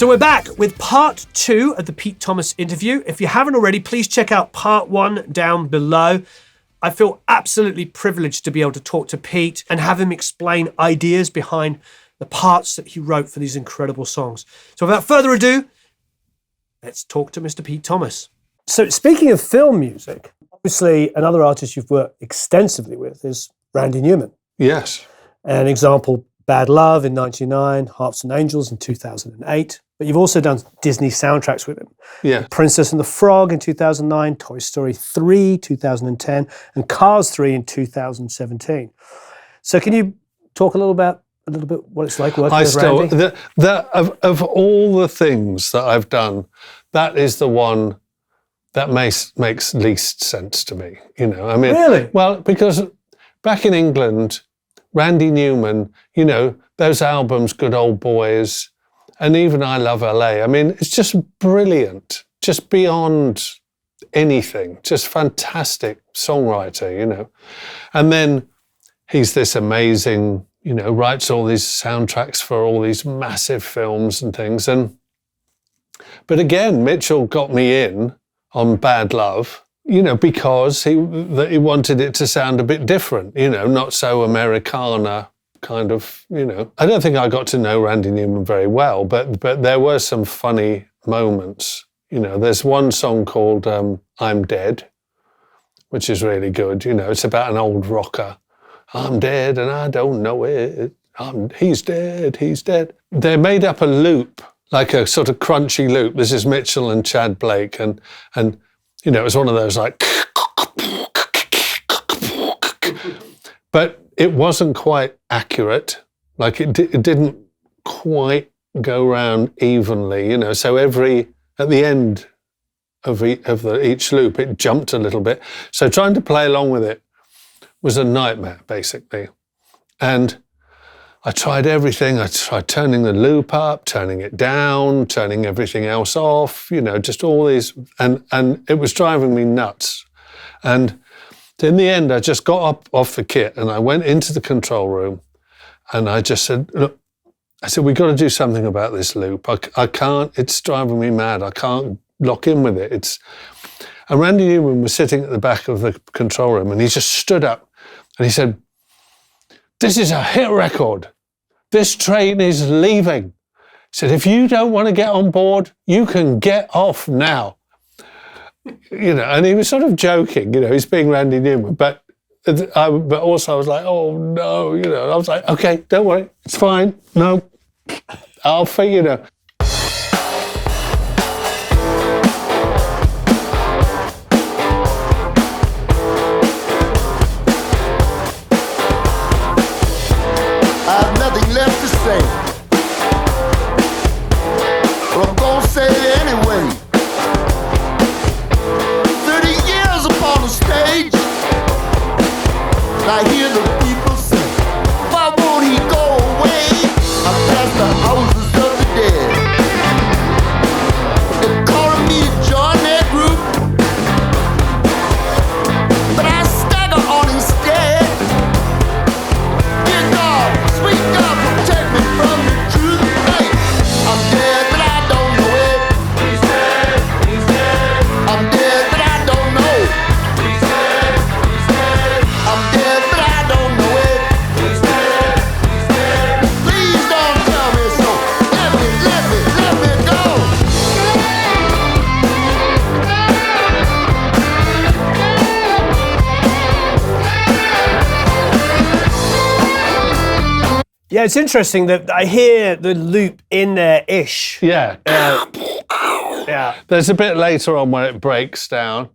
So we're back with part 2 of the Pete Thomas interview. If you haven't already, please check out part 1 down below. I feel absolutely privileged to be able to talk to Pete and have him explain ideas behind the parts that he wrote for these incredible songs. So without further ado, let's talk to Mr. Pete Thomas. So speaking of film music, obviously another artist you've worked extensively with is Randy Newman. Yes. An example, Bad Love in 1999, Hearts and Angels in 2008. But you've also done Disney soundtracks with him. Yeah. Princess and the Frog in 2009, Toy Story 3, 2010, and Cars 3 in 2017. So can you talk a little bit what it's like working with Randy? Of all the things that I've done, that is the one that makes least sense to me. You know, I mean, really? Well, because back in England, Randy Newman, you know, those albums, Good Old Boys, and even I Love LA. I mean, it's just brilliant, just beyond anything, just fantastic songwriter, you know. And then he's this amazing, you know, writes all these soundtracks for all these massive films and things. But again, Mitchell got me in on Bad Love, you know, because he wanted it to sound a bit different, you know, not so Americana kind of, you know. I don't think I got to know Randy Newman very well, but there were some funny moments. You know, there's one song called I'm Dead, which is really good. You know, it's about an old rocker. I'm dead and I don't know it. He's dead, he's dead. They made up a loop, like a sort of crunchy loop. This is Mitchell and Chad Blake, and you know, it was one of those like, but it wasn't quite accurate. Like it didn't quite go round evenly, you know. So at the end of each loop, it jumped a little bit. So trying to play along with it was a nightmare, basically. And I tried everything. I tried turning the loop up, turning it down, turning everything else off, you know, just all these, and it was driving me nuts. And in the end, I just got up off the kit and I went into the control room and I just said, look, we got to do something about this loop. I can't, it's driving me mad. I can't lock in with it. And Randy Newman was sitting at the back of the control room and he just stood up and he said, this is a hit record. This train is leaving. He said, if you don't want to get on board, you can get off now. You know, and he was sort of joking, you know, he's being Randy Newman, but also I was like, oh no, you know, I was like, okay, don't worry, it's fine, no, I'll figure it out. I've nothing left to say, but I'm gonna say it anyway. 30 years upon the stage, and I hear the people say, why won't he go away? I'm past the houses of the dead. They're calling me to join their group, but I stagger on instead. Dear God, sweet God, protect me from the truth. Hey, I'm dead, but I don't know it. He's dead, he's dead. I'm dead, but I don't know. He's dead, he's dead. I'm dead, but I don't know it. He's dead, he's dead. Please don't tell me so. Let me go. Yeah, it's interesting that I hear the loop in there-ish. Yeah. Yeah. There's a bit later on where it breaks down.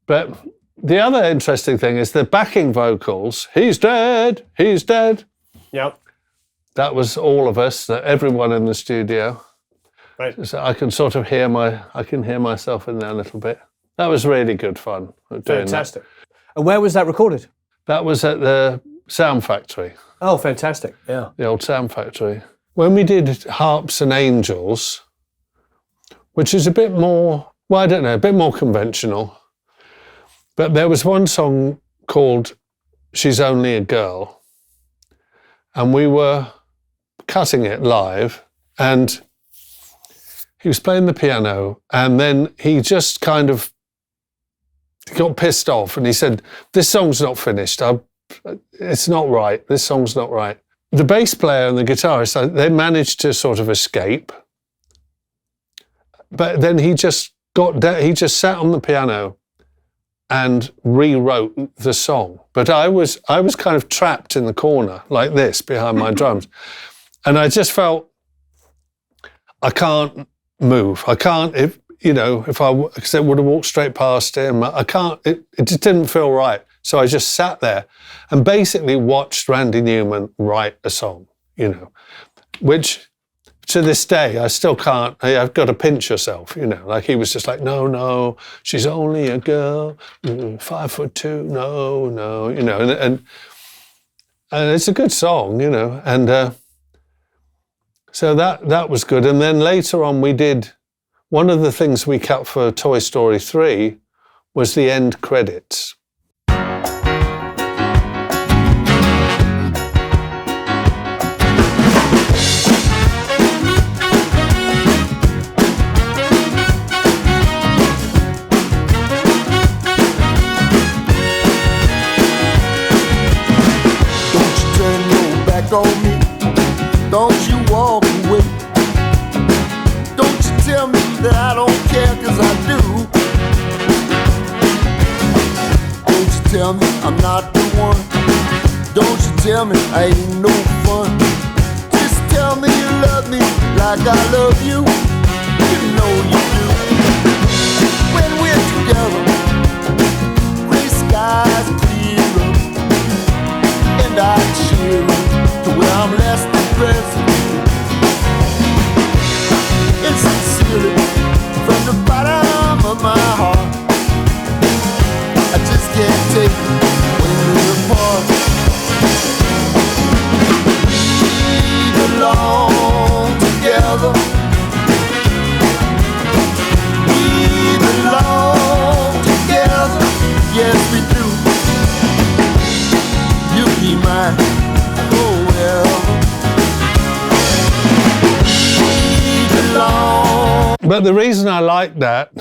But the other interesting thing is the backing vocals. He's dead, he's dead. Yep. That was all of us, everyone in the studio. Right. So I can sort of hear myself in there a little bit. That was really good fun. Doing Fantastic. And where was that recorded? That was at the Sound Factory. Oh, fantastic. Yeah. The old Sound Factory. When we did Harps and Angels, which is a bit more, well, I don't know, a bit more conventional. But there was one song called She's Only a Girl. And we were cutting it live. And he was playing the piano, and then he just kind of got pissed off, and he said, "This song's not finished. It's not right. This song's not right." The bass player and the guitarist, they managed to sort of escape, but then he just sat on the piano and rewrote the song. But I was kind of trapped in the corner like this behind my drums, and I just felt I can't move. I can't. Because I would have walked straight past him. I can't. It just didn't feel right. So I just sat there and basically watched Randy Newman write a song. Which to this day I still can't. I've got to pinch yourself. Like he was just like, no, she's only a girl, 5'2". No. And it's a good song. And so that was good. And then later on we did. One of the things we cut for Toy Story 3 was the end credits. Don't you turn your back on me. Don't you walk away. Don't you tell me that I don't care, 'cause I do. Don't you tell me I'm not the one. Don't you tell me I ain't no fun. Just tell me you love me like I love you. You know you do. When we're together, gray skies clear up, and I cheer up to where I'm less depressed. And sincerely, from the bottom of my heart, I just can't take it when we're apart. We belong together. We belong together. Yes, we do. You'll be mine forever. But the reason I like that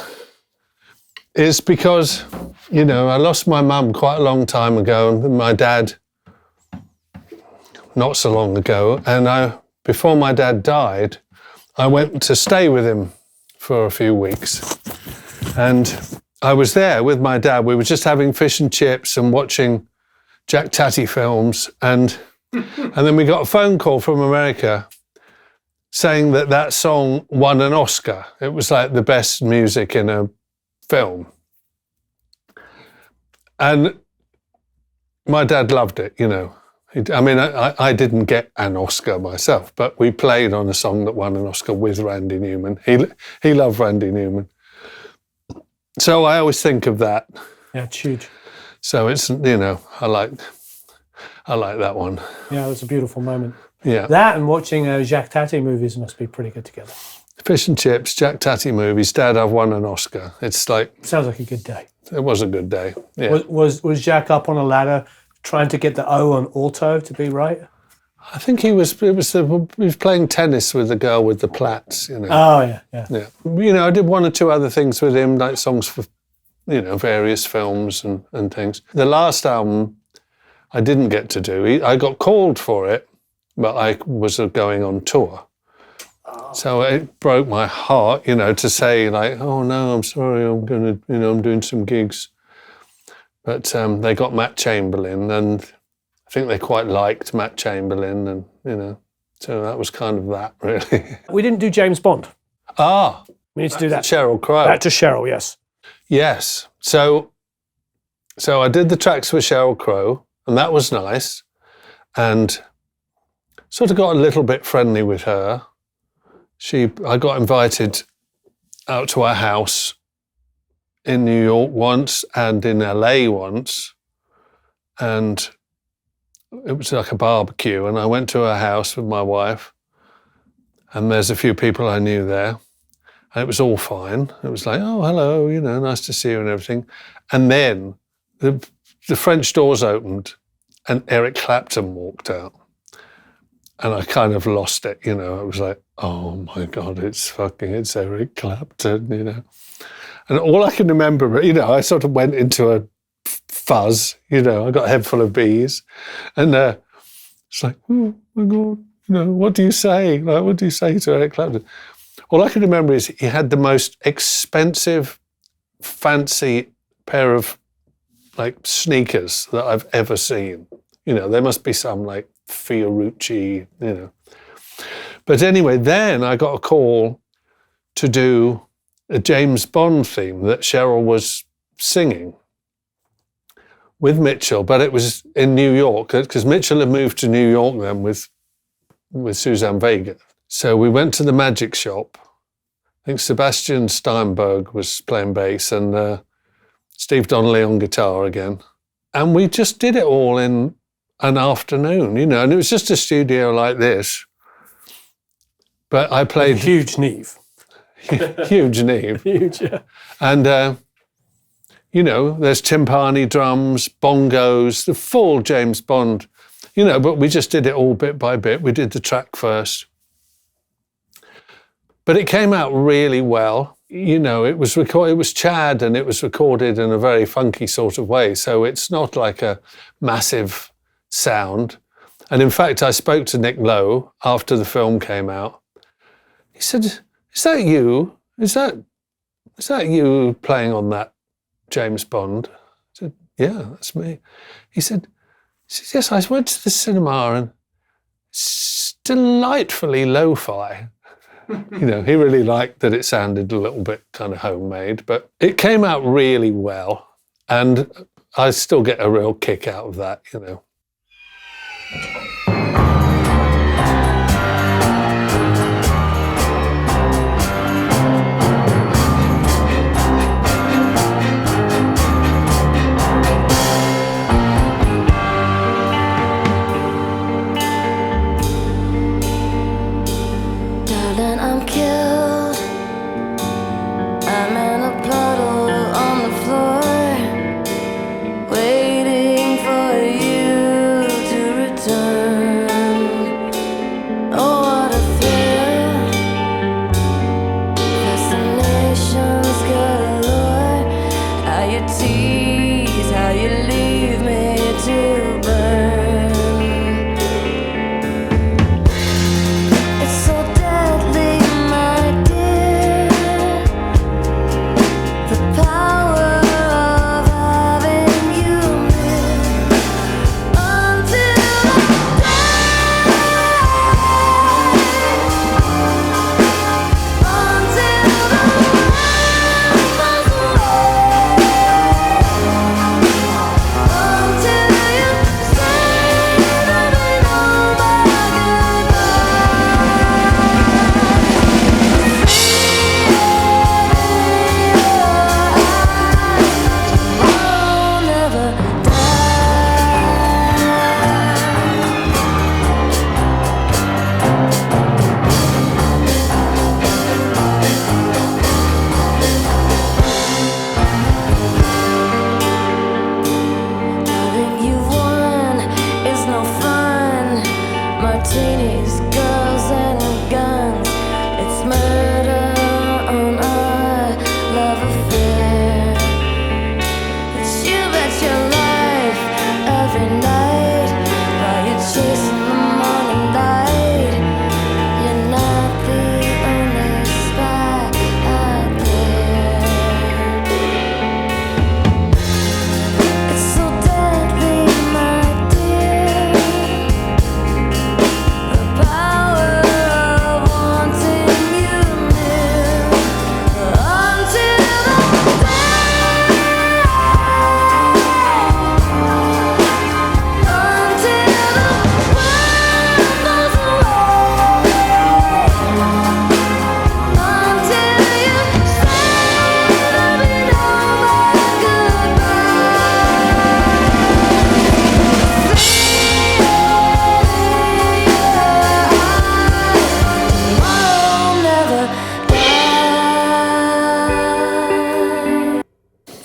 is because, I lost my mum quite a long time ago, and my dad not so long ago. And before my dad died, I went to stay with him for a few weeks. And I was there with my dad. We were just having fish and chips and watching Jack Tatty films. And then we got a phone call from America saying that song won an Oscar. It was like the best music in a film. And my dad loved it, I didn't get an Oscar myself, but we played on a song that won an Oscar with Randy Newman. He loved Randy Newman. So I always think of that. Yeah, it's huge. So it's, I like that one. Yeah, it was a beautiful moment. Yeah. That and watching Jacques Tati movies must be pretty good together. Fish and chips, Jack Tatty movies, Dad, I've won an Oscar. It's like... Sounds like a good day. It was a good day, yeah. Was Jacques up on a ladder trying to get the O on auto to be right? I think he was playing tennis with the girl with the plaits, Oh, yeah. Yeah. I did one or two other things with him, like songs for, various films and things. The last album I didn't get to do. I got called for it, but I was going on tour. So it broke my heart, to say like, oh no, I'm sorry, I'm doing some gigs. But they got Matt Chamberlain, and I think they quite liked Matt Chamberlain, and so that was kind of that, really. We didn't do James Bond. We need to do that. Sheryl Crow. Back to Sheryl, yes. Yes. So I did the tracks for Sheryl Crow, and that was nice, and sort of got a little bit friendly with her. I got invited out to her house in New York once and in LA once, and it was like a barbecue, and I went to her house with my wife, and there's a few people I knew there, and it was all fine. It was like, oh, hello, nice to see you and everything. And then the French doors opened and Eric Clapton walked out. And I kind of lost it, you know. I was like, oh my God, it's Eric Clapton, you know. And all I can remember, you know, I sort of went into a fuzz, you know, I got a head full of bees. And it's like, oh my God, you know, what do you say? Like, what do you say to Eric Clapton? All I can remember is he had the most expensive, fancy pair of like sneakers that I've ever seen. You know, there must be some like Fiorucci, you know. But anyway, then I got a call to do a James Bond theme that Sheryl was singing with Mitchell, but it was in New York because Mitchell had moved to New York then with Suzanne Vega. So we went to the Magic Shop. I think Sebastian Steinberg was playing bass and Steve Donnelly on guitar again. And we just did it all in an afternoon, you know, and it was just a studio like this. But I played... Huge Neve. Huge Neve. Huge, yeah. And, you know, there's timpani drums, bongos, the full James Bond, you know, but we just did it all bit by bit. We did the track first. But it came out really well. You know, it was Chad and it was recorded in a very funky sort of way. So it's not like a massive sound. And in fact, I spoke to Nick Lowe after the film came out. He said, is that you? Is that you playing on that James Bond? I said, yeah, that's me. He said, yes, I went to the cinema and it's delightfully lo-fi. You know, he really liked that it sounded a little bit kind of homemade, but it came out really well. And I still get a real kick out of that, you know.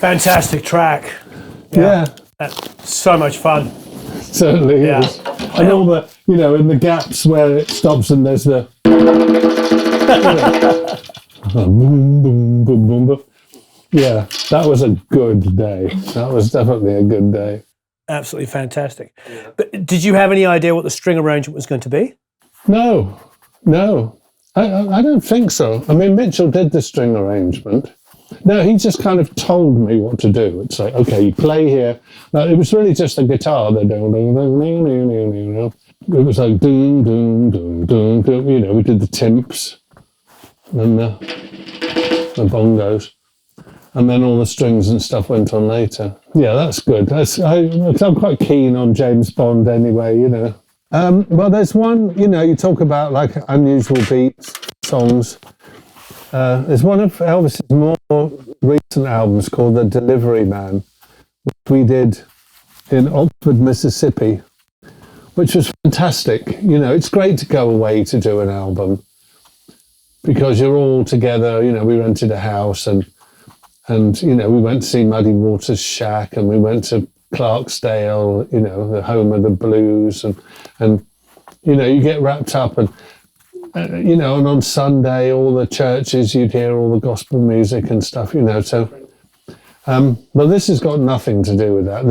Fantastic track. Yeah. So much fun. Certainly Yeah. is. And all the, in the gaps where it stops and there's the... boom, boom, boom, boom, boom. Yeah, that was a good day. That was definitely a good day. Absolutely fantastic. Yeah. But did you have any idea what the string arrangement was going to be? No. I don't think so. I mean, Mitchell did the string arrangement. No, he just kind of told me what to do. It's like, okay, you play here. It was really just a guitar. It was like doom, doom, doom, doom, doom. We did the timps and the bongos. And then all the strings and stuff went on later. Yeah, that's good. I'm quite keen on James Bond anyway, Well, there's one, you talk about like unusual beats, songs. There's one of Elvis's more recent albums called The Delivery Man, which we did in Oxford, Mississippi, which was fantastic. It's great to go away to do an album because you're all together. We rented a house and we went to see Muddy Waters' Shack, and we went to Clarksdale, the home of the blues, and you get wrapped up, and and on Sunday, all the churches, you'd hear all the gospel music and stuff, so. Well, this has got nothing to do with that.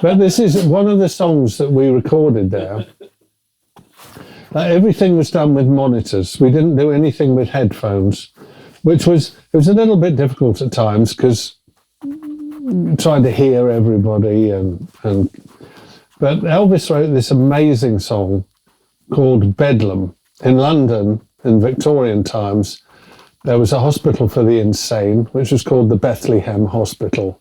But this is one of the songs that we recorded there. Everything was done with monitors. We didn't do anything with headphones, it was a little bit difficult at times because trying to hear everybody but Elvis wrote this amazing song called Bedlam. In London, in Victorian times, there was a hospital for the insane, which was called the Bethlehem Hospital.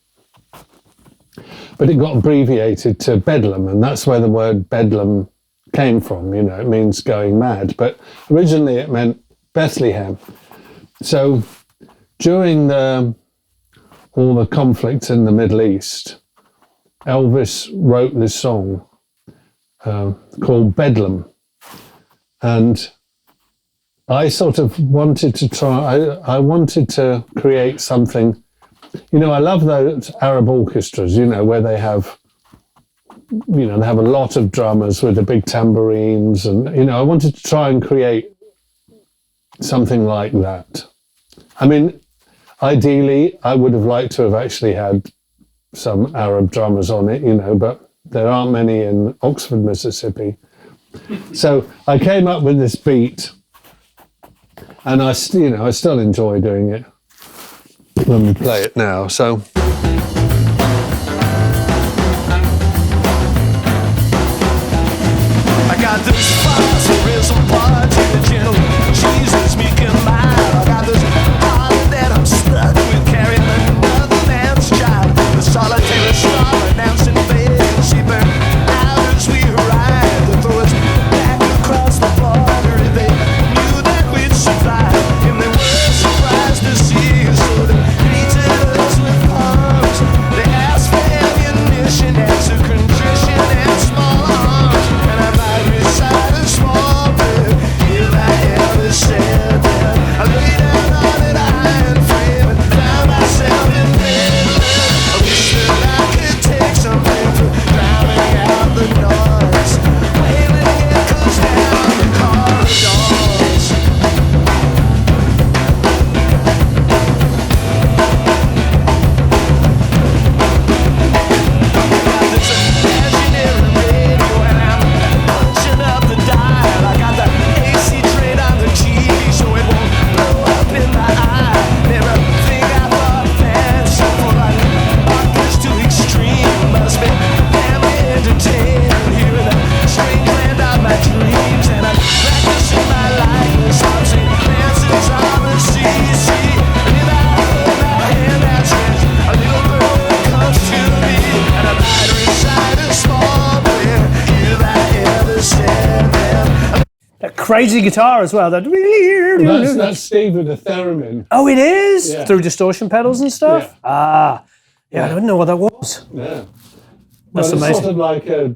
But it got abbreviated to Bedlam, and that's where the word Bedlam came from. It means going mad. But originally it meant Bethlehem. So during all the conflict in the Middle East, Elvis wrote this song called Bedlam. And I sort of wanted to I wanted to create something, I love those Arab orchestras, where they have, they have a lot of drummers with the big tambourines. And, I wanted to try and create something like that. I mean, ideally, I would have liked to have actually had some Arab drummers on it, but there aren't many in Oxford, Mississippi. So I came up with this beat, and I still enjoy doing it when we play it now. So. I got this phosphorism part to the gentle Jesus making mine. I got this heart that I'm stuck with carrying another man's child. The solitary star announcing fate. She burned out as we arrived. They threw us back across the border. They knew that we'd survive, and they were surprised to see us. So they greeted us with palms. They asked for ammunition and to contrition and small arms. And I might recite a small bit if I ever said that. I lay down on an iron frame and found myself in bed. I wish that I could take something for drowning out the noise. Wailing echoes down the corridors. Got this imaginary radio and I'm punching up the dial. I got the AC trained on the TV so it won't blow up in my eye. Never think I thought fanciful. I thought this too extreme. Must be family entertainment here in the strange land of my dreams. And I'm practicing my likeness. I'm seeing dances on the CC. And if I hold my hand outstretched, a little girl comes to me. And I might recite a small prayer if I ever said that. That crazy guitar as well. That's Steve with the theremin. Oh, it is? Yeah. Through distortion pedals and stuff? Yeah. Yeah, I didn't know what that was. Yeah. That's It's amazing. sort of like a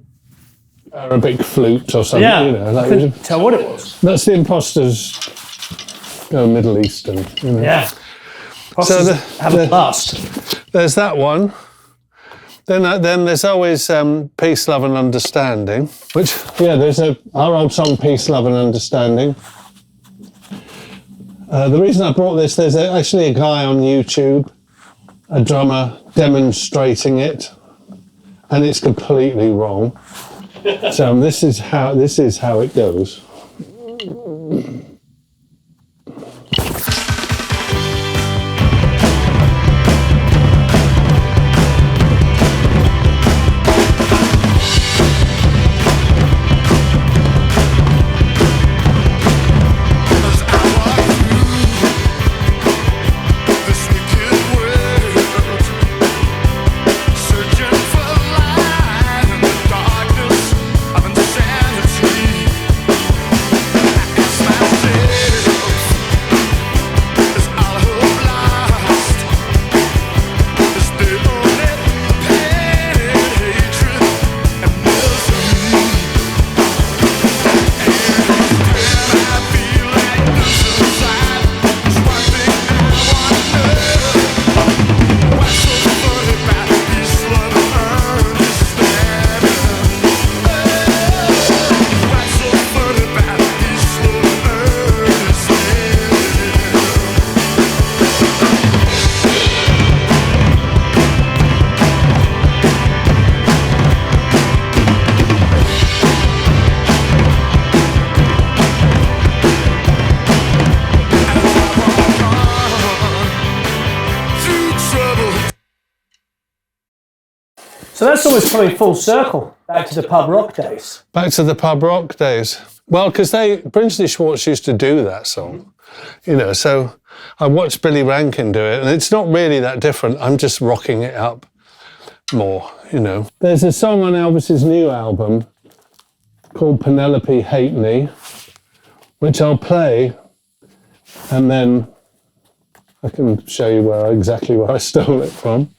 Arabic flute or something, Yeah, like I couldn't tell what it was. that's the Imposters go Middle Eastern, Yeah. So Have a blast. there's that one. Then there's always Peace, Love and Understanding, which, there's our old song, Peace, Love and Understanding. The reason I brought this, there's actually a guy on YouTube, a drummer, demonstrating it, and it's completely wrong. So this is how it goes. So that's always coming full circle, back to the pub rock days. Back to the pub rock days. Well, because Brinsley Schwartz used to do that song, so I watched Billy Rankin do it, and it's not really that different. I'm just rocking it up more, There's a song on Elvis's new album called Penelope Hate Me, which I'll play, and then I can show you exactly where I stole it from.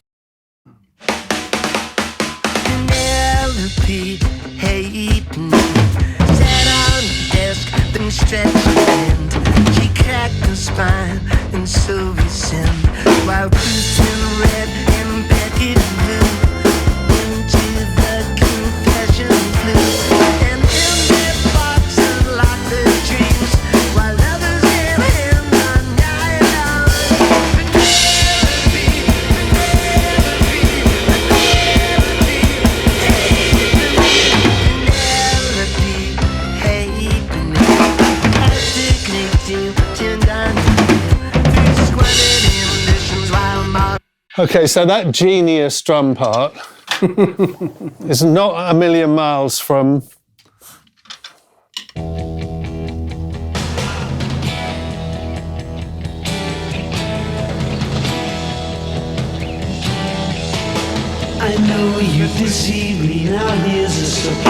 Penelope hate me. Sat on the desk, then stretched her hand. She cracked her spine in Soviet sand, while Putin red and Beckett blue into the confession flew. And in their boxes locked their dreams, while others in hand on nylon. Okay, so that genius drum part is not a million miles from I know you deceived me, now here's a surprise.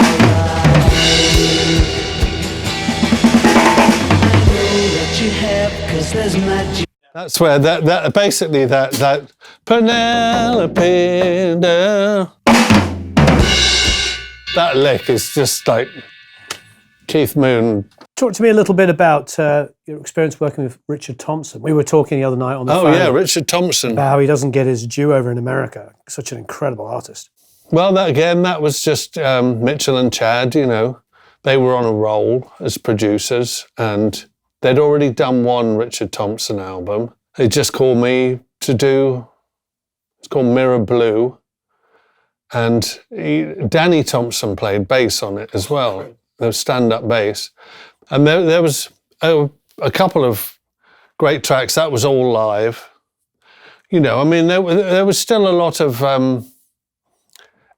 I know that you have, 'cause there's magic. That's where that basically that Penelope, that lick is just like Keith Moon. Talk to me a little bit about your experience working with Richard Thompson. We were talking the other night on the phone. Oh yeah, Richard Thompson. About how he doesn't get his due over in America. Such an incredible artist. Well, that was just Mitchell and Chad. They were on a roll as producers, and they'd already done one Richard Thompson album. They just called me to do. It's called Mirror Blue, and Danny Thompson played bass on it as well. There was stand-up bass. And there was a couple of great tracks. That was all live. There was still a lot of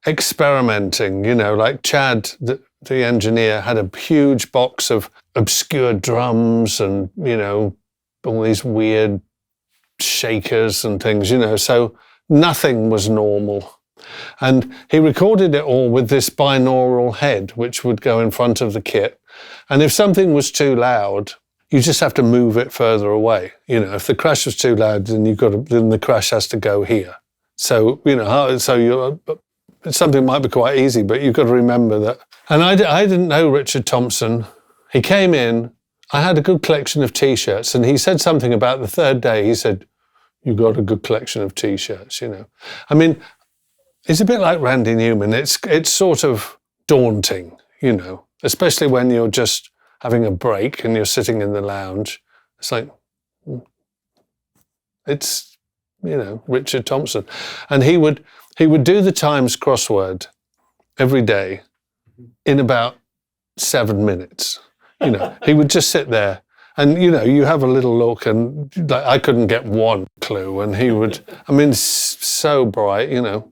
experimenting, like Chad, the engineer, had a huge box of obscure drums and, all these weird shakers and things, so nothing was normal. And he recorded it all with this binaural head, which would go in front of the kit. And if something was too loud, you just have to move it further away. If the crash was too loud, then then the crash has to go here. So, something might be quite easy, but you've got to remember that. And I didn't know Richard Thompson. He came in, I had a good collection of T-shirts, and he said something about the third day. He said, "You got a good collection of T-shirts, He's a bit like Randy Newman. It's sort of daunting, you know, especially when you're just having a break and you're sitting in the lounge. It's like, it's, you know, Richard Thompson. And he would do the Times crossword every day in about 7 minutes. You know, he would just sit there and, you know, you have a little look and like, I couldn't get one clue and he would, I mean, so bright, you know.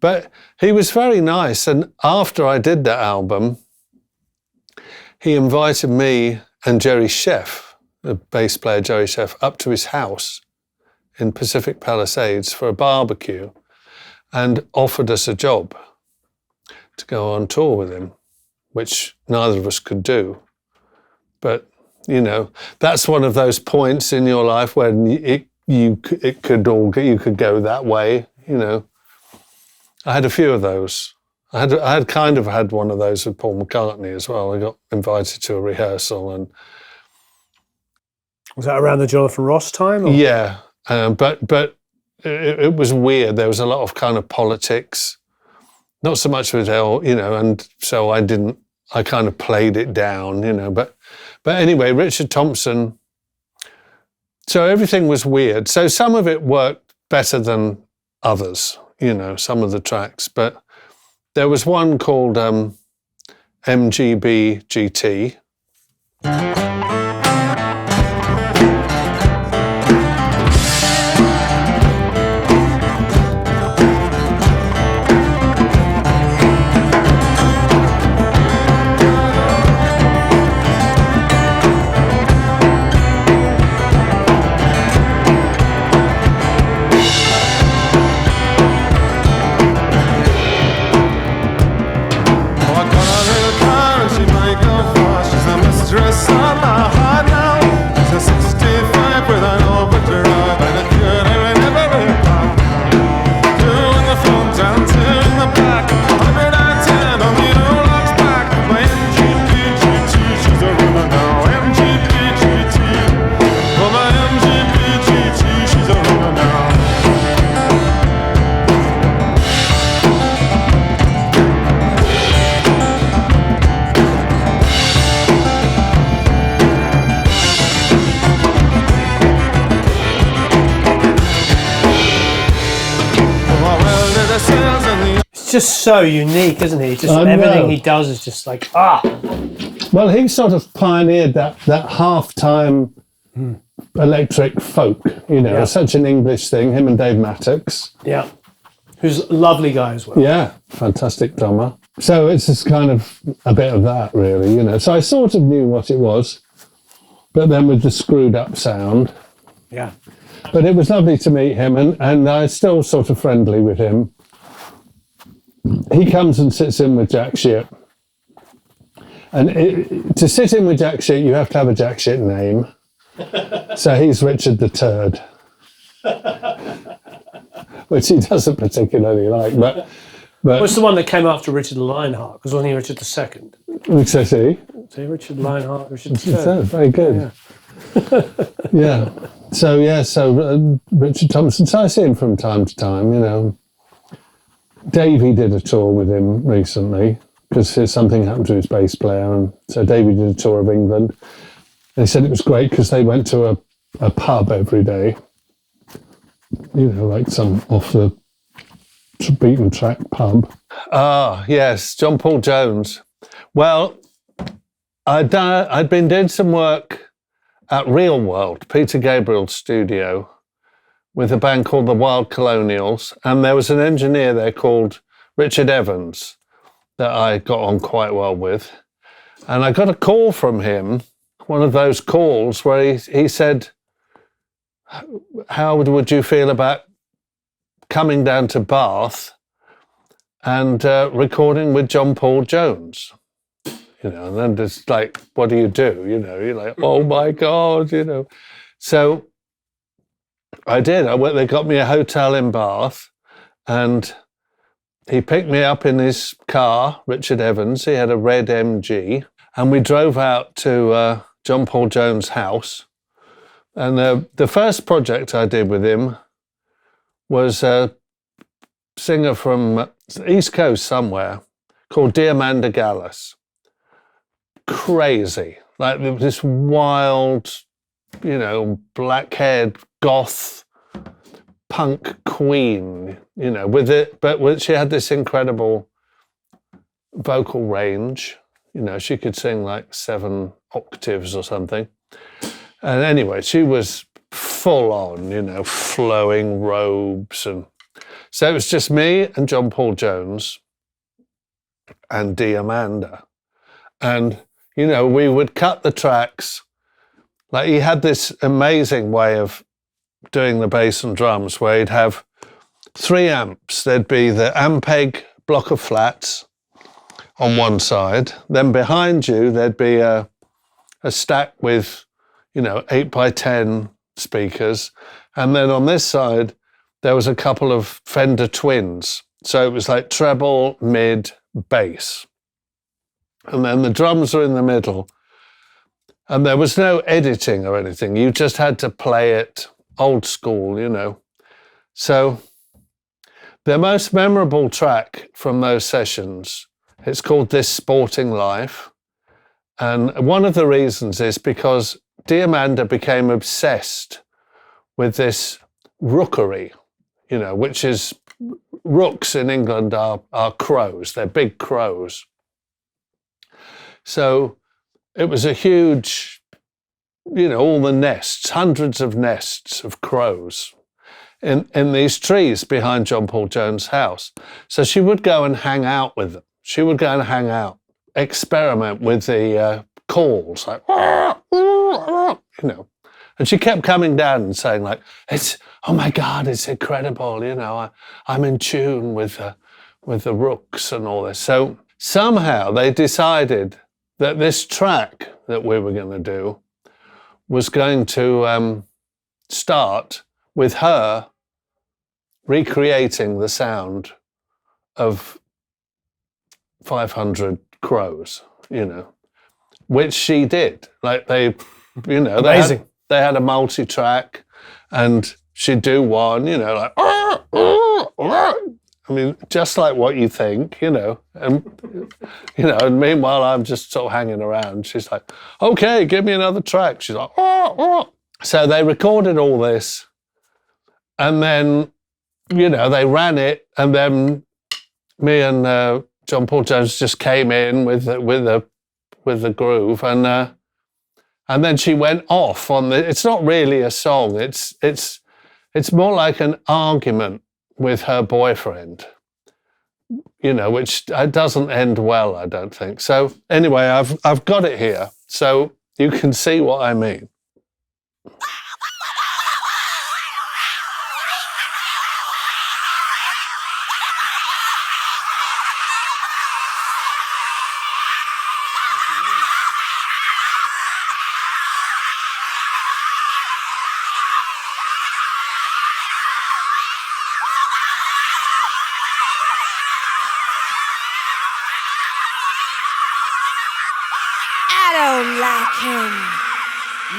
But he was very nice. And after I did that album, he invited me and Jerry Sheff, the bass player Jerry Sheff, up to his house in Pacific Palisades for a barbecue and offered us a job to go on tour with him, which neither of us could do. But, you know, that's one of those points in your life when you could go that way, you know. I had a few of those. I had kind of had one of those with Paul McCartney as well. I got invited to a rehearsal and... Was that around the Jonathan Ross time? Or? Yeah, but it was weird. There was a lot of kind of politics, not so much with you know, and so I kind of played it down, you know. But anyway, Richard Thompson, so everything was weird. So some of it worked better than others, you know, some of the tracks. But there was one called MGB-GT. Just so unique, isn't he? Just everything he does is just like Well, he sort of pioneered that half-time electric folk, you know, such an English thing. Him and Dave Mattox. Yeah, who's a lovely guy as well. Yeah, fantastic drummer. So it's just kind of a bit of that, really, you know. So I sort of knew what it was, but then with the screwed-up sound. Yeah. But it was lovely to meet him, and I'm still sort of friendly with him. He comes and sits in with Jack Ship. And to sit in with Jack Ship, you have to have a Jack Ship name. So he's Richard the Turd. Which he doesn't particularly like. But what's the one that came after Richard Lionheart? Because wasn't he Richard II? So see? So Richard Lionheart, Richard III. Very good. Yeah. So Richard Thompson. So I see him from time to time, you know. Davey did a tour with him recently because something happened to his bass player, and so Davey did a tour of England. And he said it was great because they went to a pub every day, you know, like some off the beaten track pub. Ah, yes, John Paul Jones. Well, I'd been doing some work at Real World, Peter Gabriel's studio, with a band called the Wild Colonials, and there was an engineer there called Richard Evans that I got on quite well with. And I got a call from him, one of those calls where he said, how would you feel about coming down to Bath and recording with John Paul Jones? You know, and then it's like, what do? You know, you're like, oh my God, you know. So I did. They got me a hotel in Bath, and he picked me up in his car, Richard Evans. He had a red MG, and we drove out to John Paul Jones' house. And the first project I did with him was singer from the East Coast somewhere called Diamanda Gallas. Crazy. Like this wild, black-haired goth punk queen, but she had this incredible vocal range. She could sing like 7 octaves or something. And anyway, she was full on, flowing robes. And so it was just me and John Paul Jones and Diamanda. And, we would cut the tracks. Like he had this amazing way of doing the bass and drums where he'd have 3 amps. There'd be the Ampeg block of flats on one side. Then behind you, there'd be a stack with, 8x10 speakers. And then on this side, there was a couple of Fender Twins. So it was like treble, mid, bass. And then the drums were in the middle. And there was no editing or anything. You just had to play it old school, So the most memorable track from those sessions, it's called This Sporting Life. And one of the reasons is because Diamanda became obsessed with this rookery, which is, rooks in England are crows. They're big crows. So it was a huge, all the nests, hundreds of nests of crows in these trees behind John Paul Jones' house. So she would go and hang out with them. She would go and hang out, experiment with the calls, like, And she kept coming down and saying, like, oh my God, it's incredible, I'm in tune with the rooks and all this. So somehow they decided that this track that we were going to do was going to start with her recreating the sound of 500 crows, which she did. Like they Amazing. They had a multi-track and she'd do one, like, I mean, just like what you think, and meanwhile I'm just sort of hanging around. She's like, okay, give me another track. She's like, So they recorded all this and then, they ran it and then me and John Paul Jones just came in with the groove and then she went off on it's not really a song. It's more like an argument with her boyfriend, which doesn't end well, I don't think. So anyway, I've got it here, so you can see what I mean.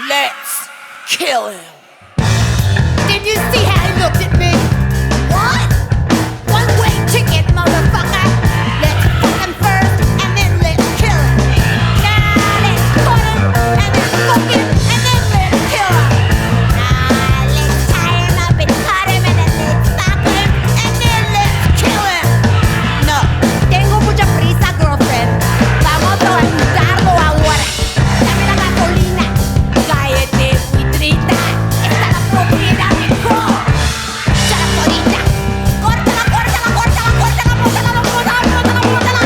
Let's kill him. Did you see how he looked at me? What? One-way ticket, motherfucker. Let's fuck him first, and then let's kill him. Now let's put him, and then fuck him, and then let's kill him. Now let's tie him up and cut him, and then let's fuck him, and then let's kill him. No, tengo mucha prisa, girlfriend. Vamos a ejecutarlo ahora. Dame la gasolina. Cállate, buitrita. Esta es la propiedad de Go. Ya la todita. Córtala, córtala, córtala, córtala, córtala, córtala, córtala.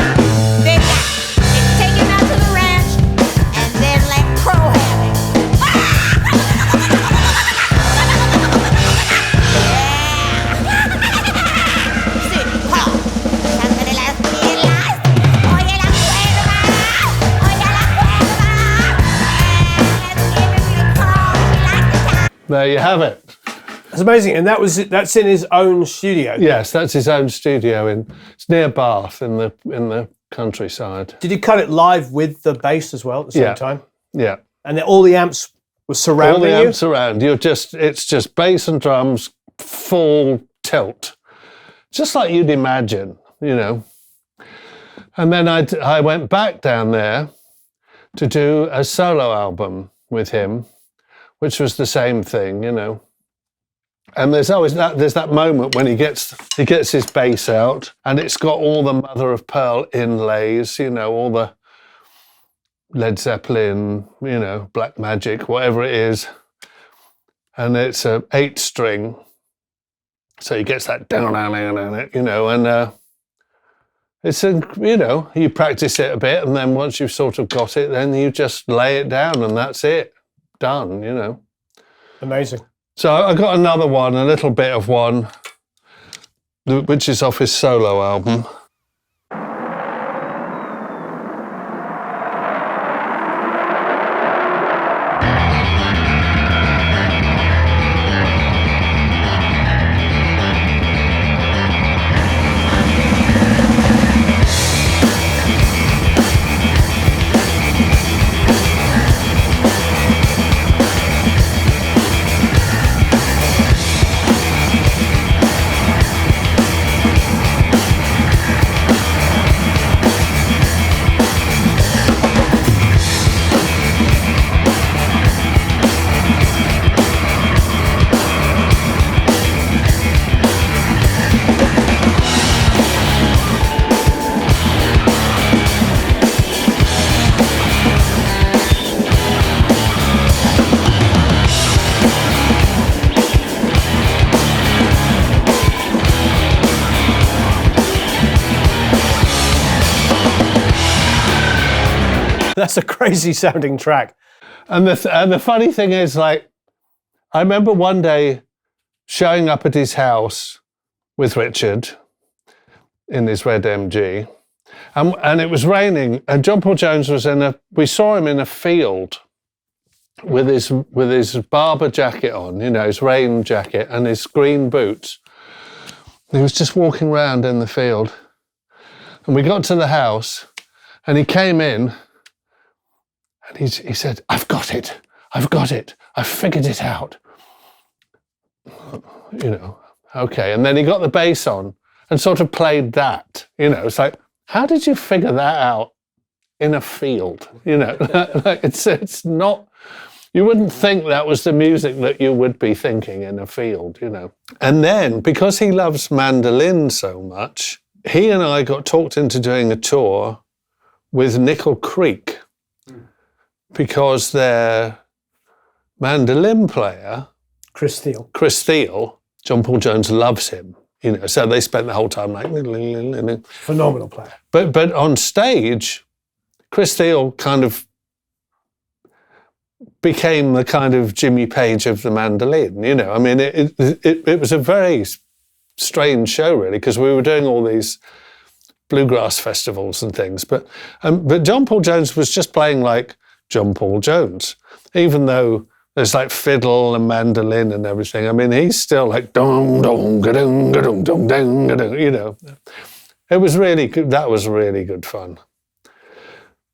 Venga, let's take him out to the ranch, and then let Crow have it. Sí, Crow. Sácale las piernas. Oye la cuerda. Oye la cuerda. Let's give him the call. He likes the time. There you have it. That's amazing. And that's in his own studio. Yes, that's his own studio it's near Bath in the countryside. Did he cut it live with the bass as well at the same time? Yeah. And then all the amps were surrounding All the you? amps around. It's just bass and drums, full tilt. just like you'd imagine, you know. And then I went back down there to do a solo album with him, which was the same thing, you know. And there's always that moment when he gets his bass out, and it's got all the mother of pearl inlays, you know, all the Led Zeppelin, you know, Black Magic, whatever it is, and it's a 8-string, so he gets that down, you know, and it's a, you know, you practice it a bit, and then once you've sort of got it, then you just lay it down, and that's it, done, you know. Amazing. So I got another one, a little bit of one, which is off his solo album. That's a crazy sounding track. And the funny thing is, like, I remember one day showing up at his house with Richard in his red MG, and it was raining, and John Paul Jones was we saw him in a field with his barber jacket on, you know, his rain jacket and his green boots. And he was just walking around in the field. And we got to the house, and he came in, and he said, I've got it, I've figured it out. You know, okay. And then he got the bass on and sort of played that, you know. It's like, how did you figure that out in a field? You know, like it's not, you wouldn't think that was the music that you would be thinking in a field, you know. And then, because he loves mandolin so much, he and I got talked into doing a tour with Nickel Creek, because their mandolin player, Chris Steele, John Paul Jones loves him, you know, so they spent the whole time like... Phenomenal player. But on stage, Chris Steele kind of became the kind of Jimmy Page of the mandolin, you know. I mean, it was a very strange show, really, because we were doing all these bluegrass festivals and things, but John Paul Jones was just playing like John Paul Jones, even though there's like fiddle and mandolin and everything. I mean, he's still like dong dong ga-dong ga-dong dong dong ga-dong, you know. It was really good. That was really good fun.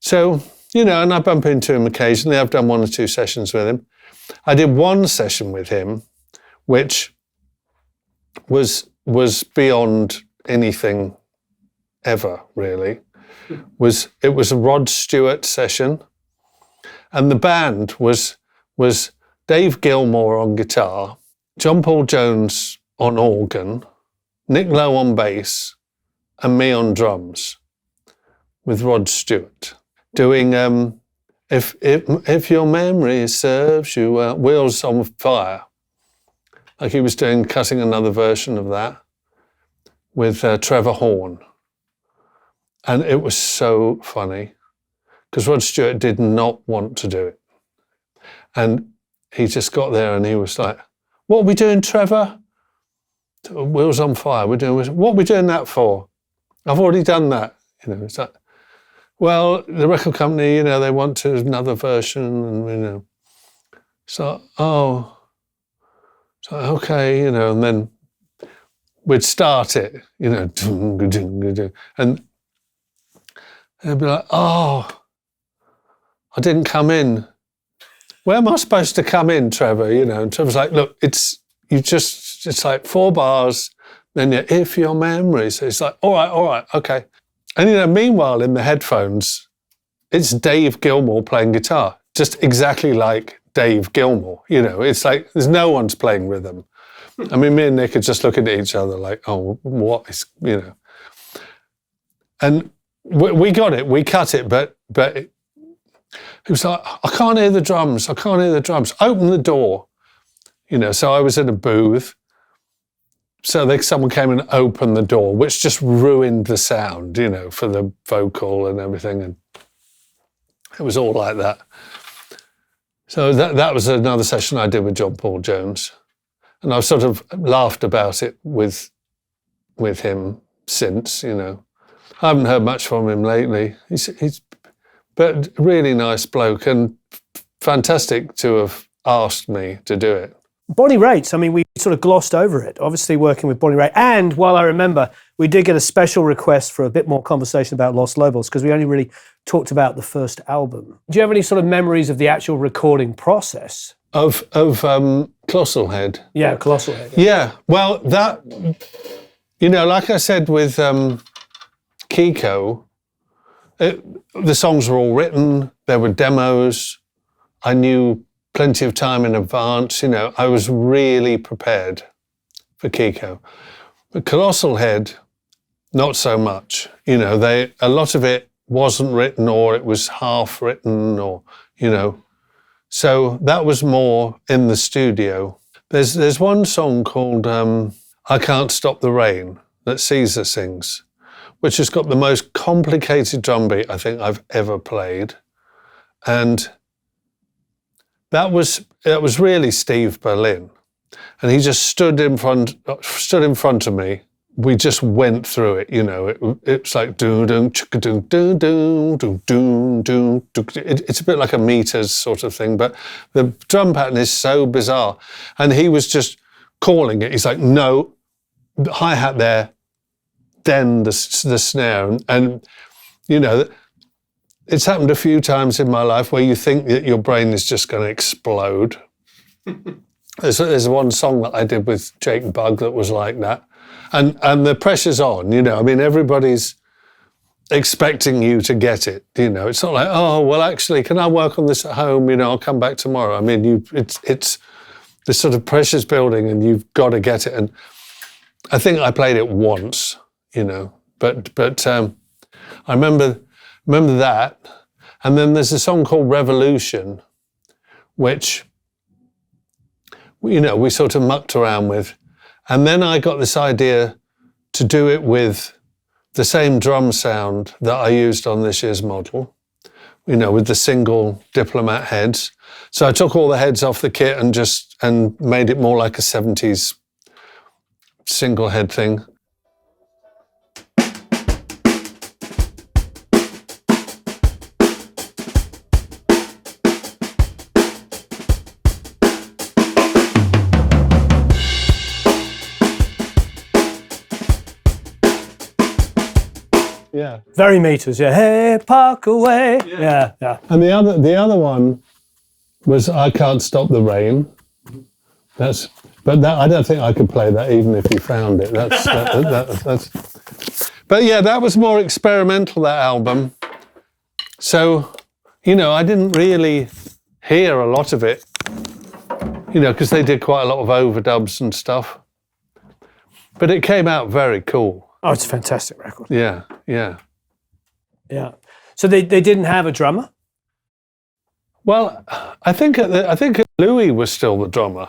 So, you know, and I bump into him occasionally. I've done 1 or 2 sessions with him. I did one session with him, which was beyond anything ever, really. It was a Rod Stewart session. And the band was Dave Gilmour on guitar, John Paul Jones on organ, Nick Lowe on bass, and me on drums, with Rod Stewart doing if your memory serves you well, Wheels on Fire. Like he was cutting another version of that with Trevor Horn, and it was so funny. Because Rod Stewart did not want to do it. And he just got there and he was like, what are we doing, Trevor? Wheels on Fire. What are we doing that for? I've already done that. You know, it's like, well, the record company, you know, they want another version, and, you know. So, okay, you know, and then we'd start it, you know, and they'd be like, I didn't come in. Where am I supposed to come in, Trevor? You know, and Trevor's like, look, it's like 4 bars, Then if your memories, it's like, all right, okay. And meanwhile in the headphones, it's Dave Gilmour playing guitar, just exactly like Dave Gilmour. It's like there's no one's playing rhythm. I mean, me and Nick are just looking at each other like, oh, what is, And we got it, we cut it, but it was like, I can't hear the drums. Open the door. So I was in a booth. So someone came and opened the door, which just ruined the sound, for the vocal and everything. And it was all like that. So that was another session I did with John Paul Jones. And I've sort of laughed about it with him since, I haven't heard much from him lately. He's but really nice bloke and fantastic to have asked me to do it. Bonnie Raitt, I mean, we sort of glossed over it, obviously working with Bonnie Raitt. And while I remember, we did get a special request for a bit more conversation about Los Lobos because we only really talked about the first album. Do you have any sort of memories of the actual recording process? Of Colossal Head? Yeah, Colossal Head. Yeah, well, that, like I said with Kiko, the songs were all written, there were demos, I knew plenty of time in advance, I was really prepared for Kiko. But Colossal Head, not so much. A lot of it wasn't written or it was half written or, So that was more in the studio. There's one song called I Can't Stop the Rain that Caesar sings, which has got the most complicated drum beat I think I've ever played. And that was really Steve Berlin. And he just stood in front of me. We just went through it, it's like do do do do do do do. It's a bit like a meters sort of thing, but the drum pattern is so bizarre. And he was just calling it. He's like, no, the hi-hat there, then the snare. And it's happened a few times in my life where you think that your brain is just going to explode. There's one song that I did with Jake Bugg that was like that. And the pressure's on, I mean, everybody's expecting you to get it, It's not like, oh, well, actually, can I work on this at home? I'll come back tomorrow. I mean, it's the sort of pressure's building and you've got to get it. And I think I played it once, but I remember that. And then there's a song called Revolution, which, we sort of mucked around with. And then I got this idea to do it with the same drum sound that I used on this year's model, with the single diplomat heads. So I took all the heads off the kit and made it more like a 70s single head thing. Yeah. Very meters, yeah. Hey, park away. Yeah. And the other one was I Can't Stop the Rain. But I don't think I could play that even if you found it. That's. But yeah, that was more experimental, that album. So, I didn't really hear a lot of it, because they did quite a lot of overdubs and stuff. But it came out very cool. Oh, it's a fantastic record. Yeah. So they didn't have a drummer? Well, I think Louis was still the drummer,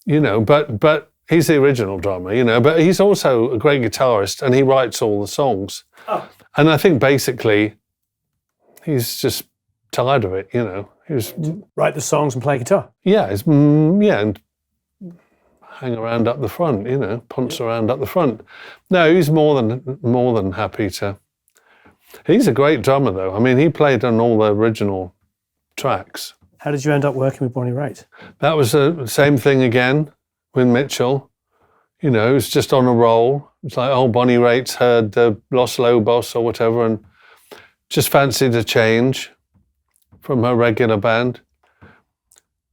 but he's the original drummer, but he's also a great guitarist and he writes all the songs. Oh. And I think basically he's just tired of it, He's write the songs and play guitar. Yeah, and hang around up the front, ponce around up the front. No, he's more than happy to. He's a great drummer, though. I mean, he played on all the original tracks. How did you end up working with Bonnie Raitt? That was the same thing again with Mitchell. It was just on a roll. It's like, oh, Bonnie Raitt's heard the Los Lobos or whatever and just fancied a change from her regular band.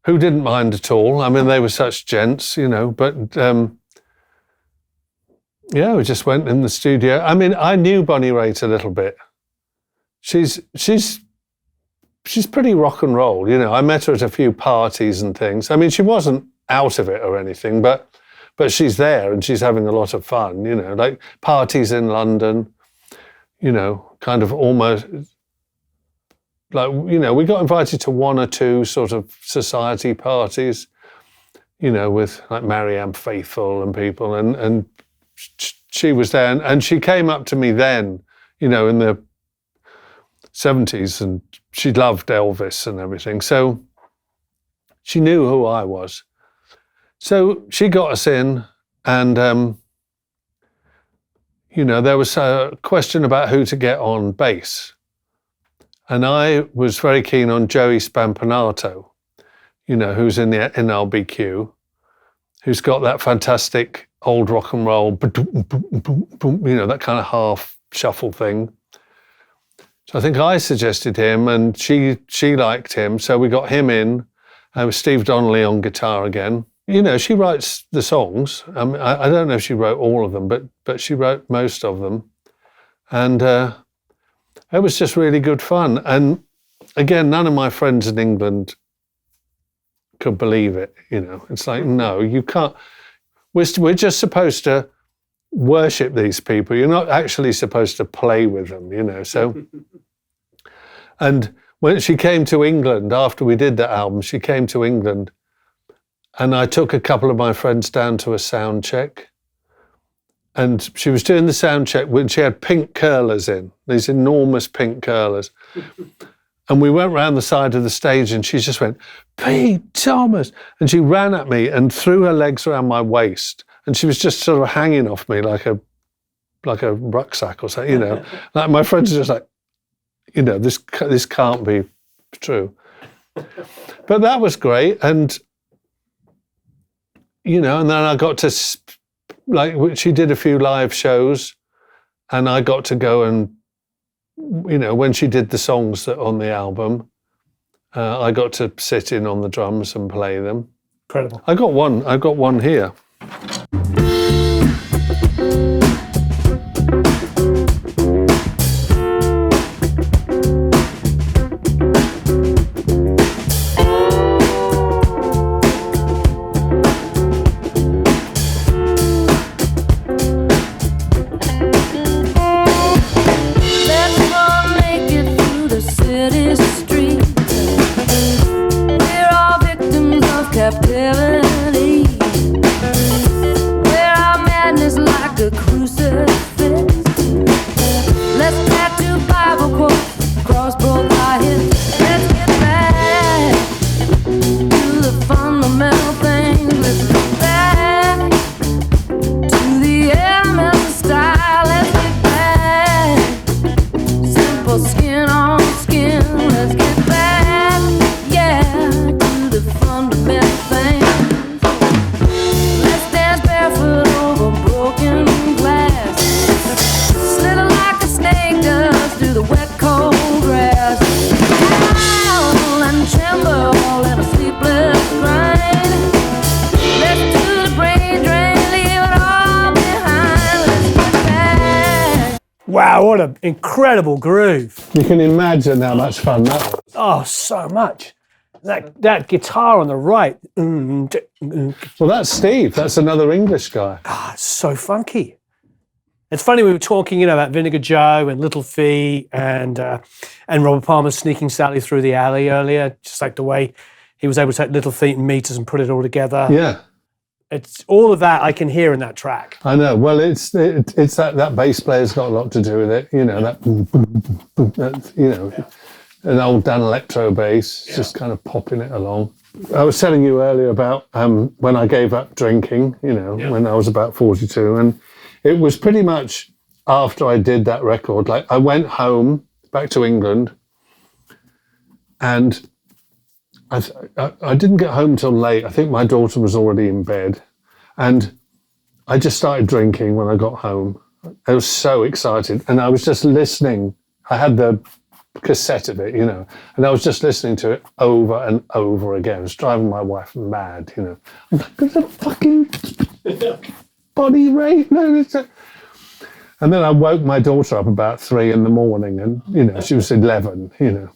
Who didn't mind at all. I mean, they were such gents, but yeah, we just went in the studio. I mean, I knew Bonnie Raitt a little bit. She's pretty rock and roll, you know. I met her at a few parties and things. I mean, she wasn't out of it or anything, but she's there and she's having a lot of fun, you know, like parties in London, you know, kind of almost like, you know, we got invited to one or two sort of society parties, you know, with like Marianne Faithfull and people, and she was there, and she came up to me then, you know, in the 70s, and she loved Elvis and everything. So she knew who I was. So she got us in, and, you know, there was a question about who to get on bass. And I was very keen on Joey Spampanato, you know, who's in LBQ, who's got that fantastic old rock and roll, you know, that kind of half shuffle thing. So I think I suggested him, and she liked him, so we got him in. With Steve Donnelly on guitar again. You know, she writes the songs. I don't know if she wrote all of them, but she wrote most of them. And it was just really good fun. And again, none of my friends in England could believe it, you know. It's like, no, you can't. We're just supposed to worship these people. You're not actually supposed to play with them, you know. So, and when she came to England, after we did that album, she came to England, and I took a couple of my friends down to a sound check. And she was doing the sound check when she had pink curlers in, these enormous pink curlers. And we went round the side of the stage, and she just went, "Pete Thomas!" And she ran at me and threw her legs around my waist. And she was just sort of hanging off me like a rucksack or something, you know. Like my friends are just like, you know, this can't be true. But that was great. And, you know, and then I got to, like, she did a few live shows, and I got to go and, you know, when she did the songs that on the album, I got to sit in on the drums and play them. Incredible. I got one here. Wow, what an incredible groove. You can imagine how much fun that was. Oh, so much. That guitar on the right. Well, that's Steve. That's another English guy. Ah, it's so funky. It's funny, we were talking, you know, about Vinegar Joe and Little Fee and Robert Palmer sneaking Sally through the alley earlier, just like the way he was able to take Little Feet and Meters and put it all together. Yeah. It's all of that I can hear in that track. I know. Well, it's that bass player's got a lot to do with it. You know, that, you know, an old Dan Electro bass, just kind of popping it along. I was telling you earlier about when I gave up drinking, you know, when I was about 42. And it was pretty much after I did that record. Like, I went home, back to England, and I didn't get home till late. I think my daughter was already in bed, and I just started drinking when I got home. I was so excited, and I was just listening. I had the cassette of it, you know, and I was just listening to it over and over again. It was driving my wife mad, you know. I'm like, body, Raitt. No, and then I woke my daughter up about 3 a.m, and, you know, she was 11, you know.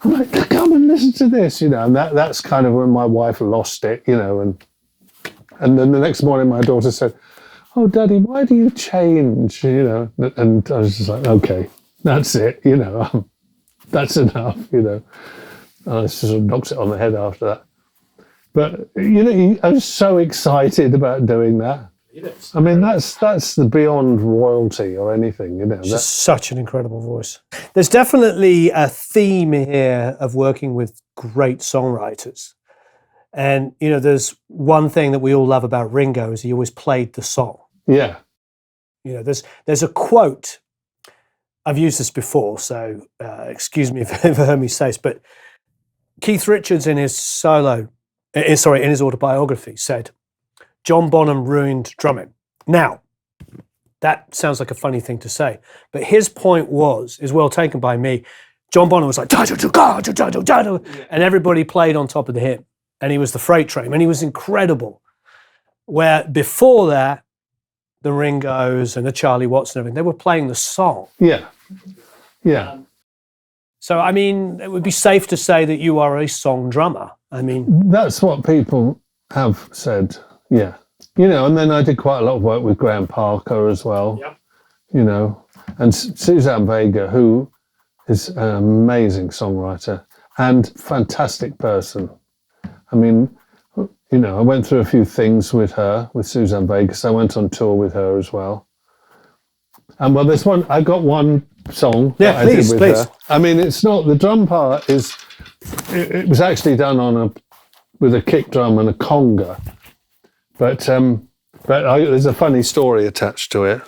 I'm like, come and listen to this, you know. And that's kind of when my wife lost it, you know. And then the next morning my daughter said, oh, Daddy, why do you change, you know? And I was just like, okay, that's it, you know. That's enough, you know. And I sort of knocks it on the head after that. But, you know, I was so excited about doing that. I mean, that's the beyond royalty or anything, you know. She's such an incredible voice. There's definitely a theme here of working with great songwriters. And, you know, there's one thing that we all love about Ringo is he always played the song. Yeah. You know, there's a quote, I've used this before, so excuse me if you've heard me say this, but Keith Richards in his autobiography said, John Bonham ruined drumming. Now, that sounds like a funny thing to say, but his point is well taken by me. John Bonham was like, and everybody played on top of the hymn, and he was the freight train, and he was incredible. Where before that, the Ringos and the Charlie Watts and everything, they were playing the song. Yeah. Yeah. So, I mean, it would be safe to say that you are a song drummer. I mean, that's what people have said. Yeah. You know, and then I did quite a lot of work with Graham Parker as well. Yep. You know, and Suzanne Vega, who is an amazing songwriter and fantastic person. I mean, you know, I went through a few things with her, with Suzanne Vega. So I went on tour with her as well. And well, I got one song that I did with her. I mean, it's not, the drum part is, it was actually done with a kick drum and a conga. But there's a funny story attached to it.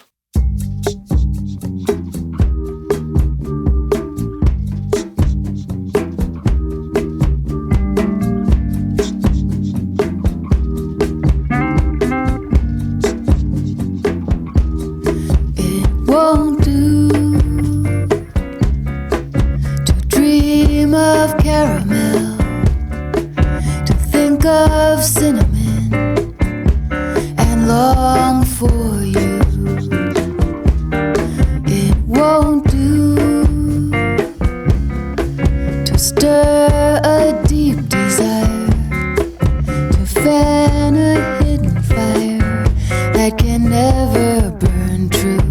It won't do to dream of caramel, to think of cinnamon, long for you. It won't do to stir a deep desire, to fan a hidden fire that can never burn true.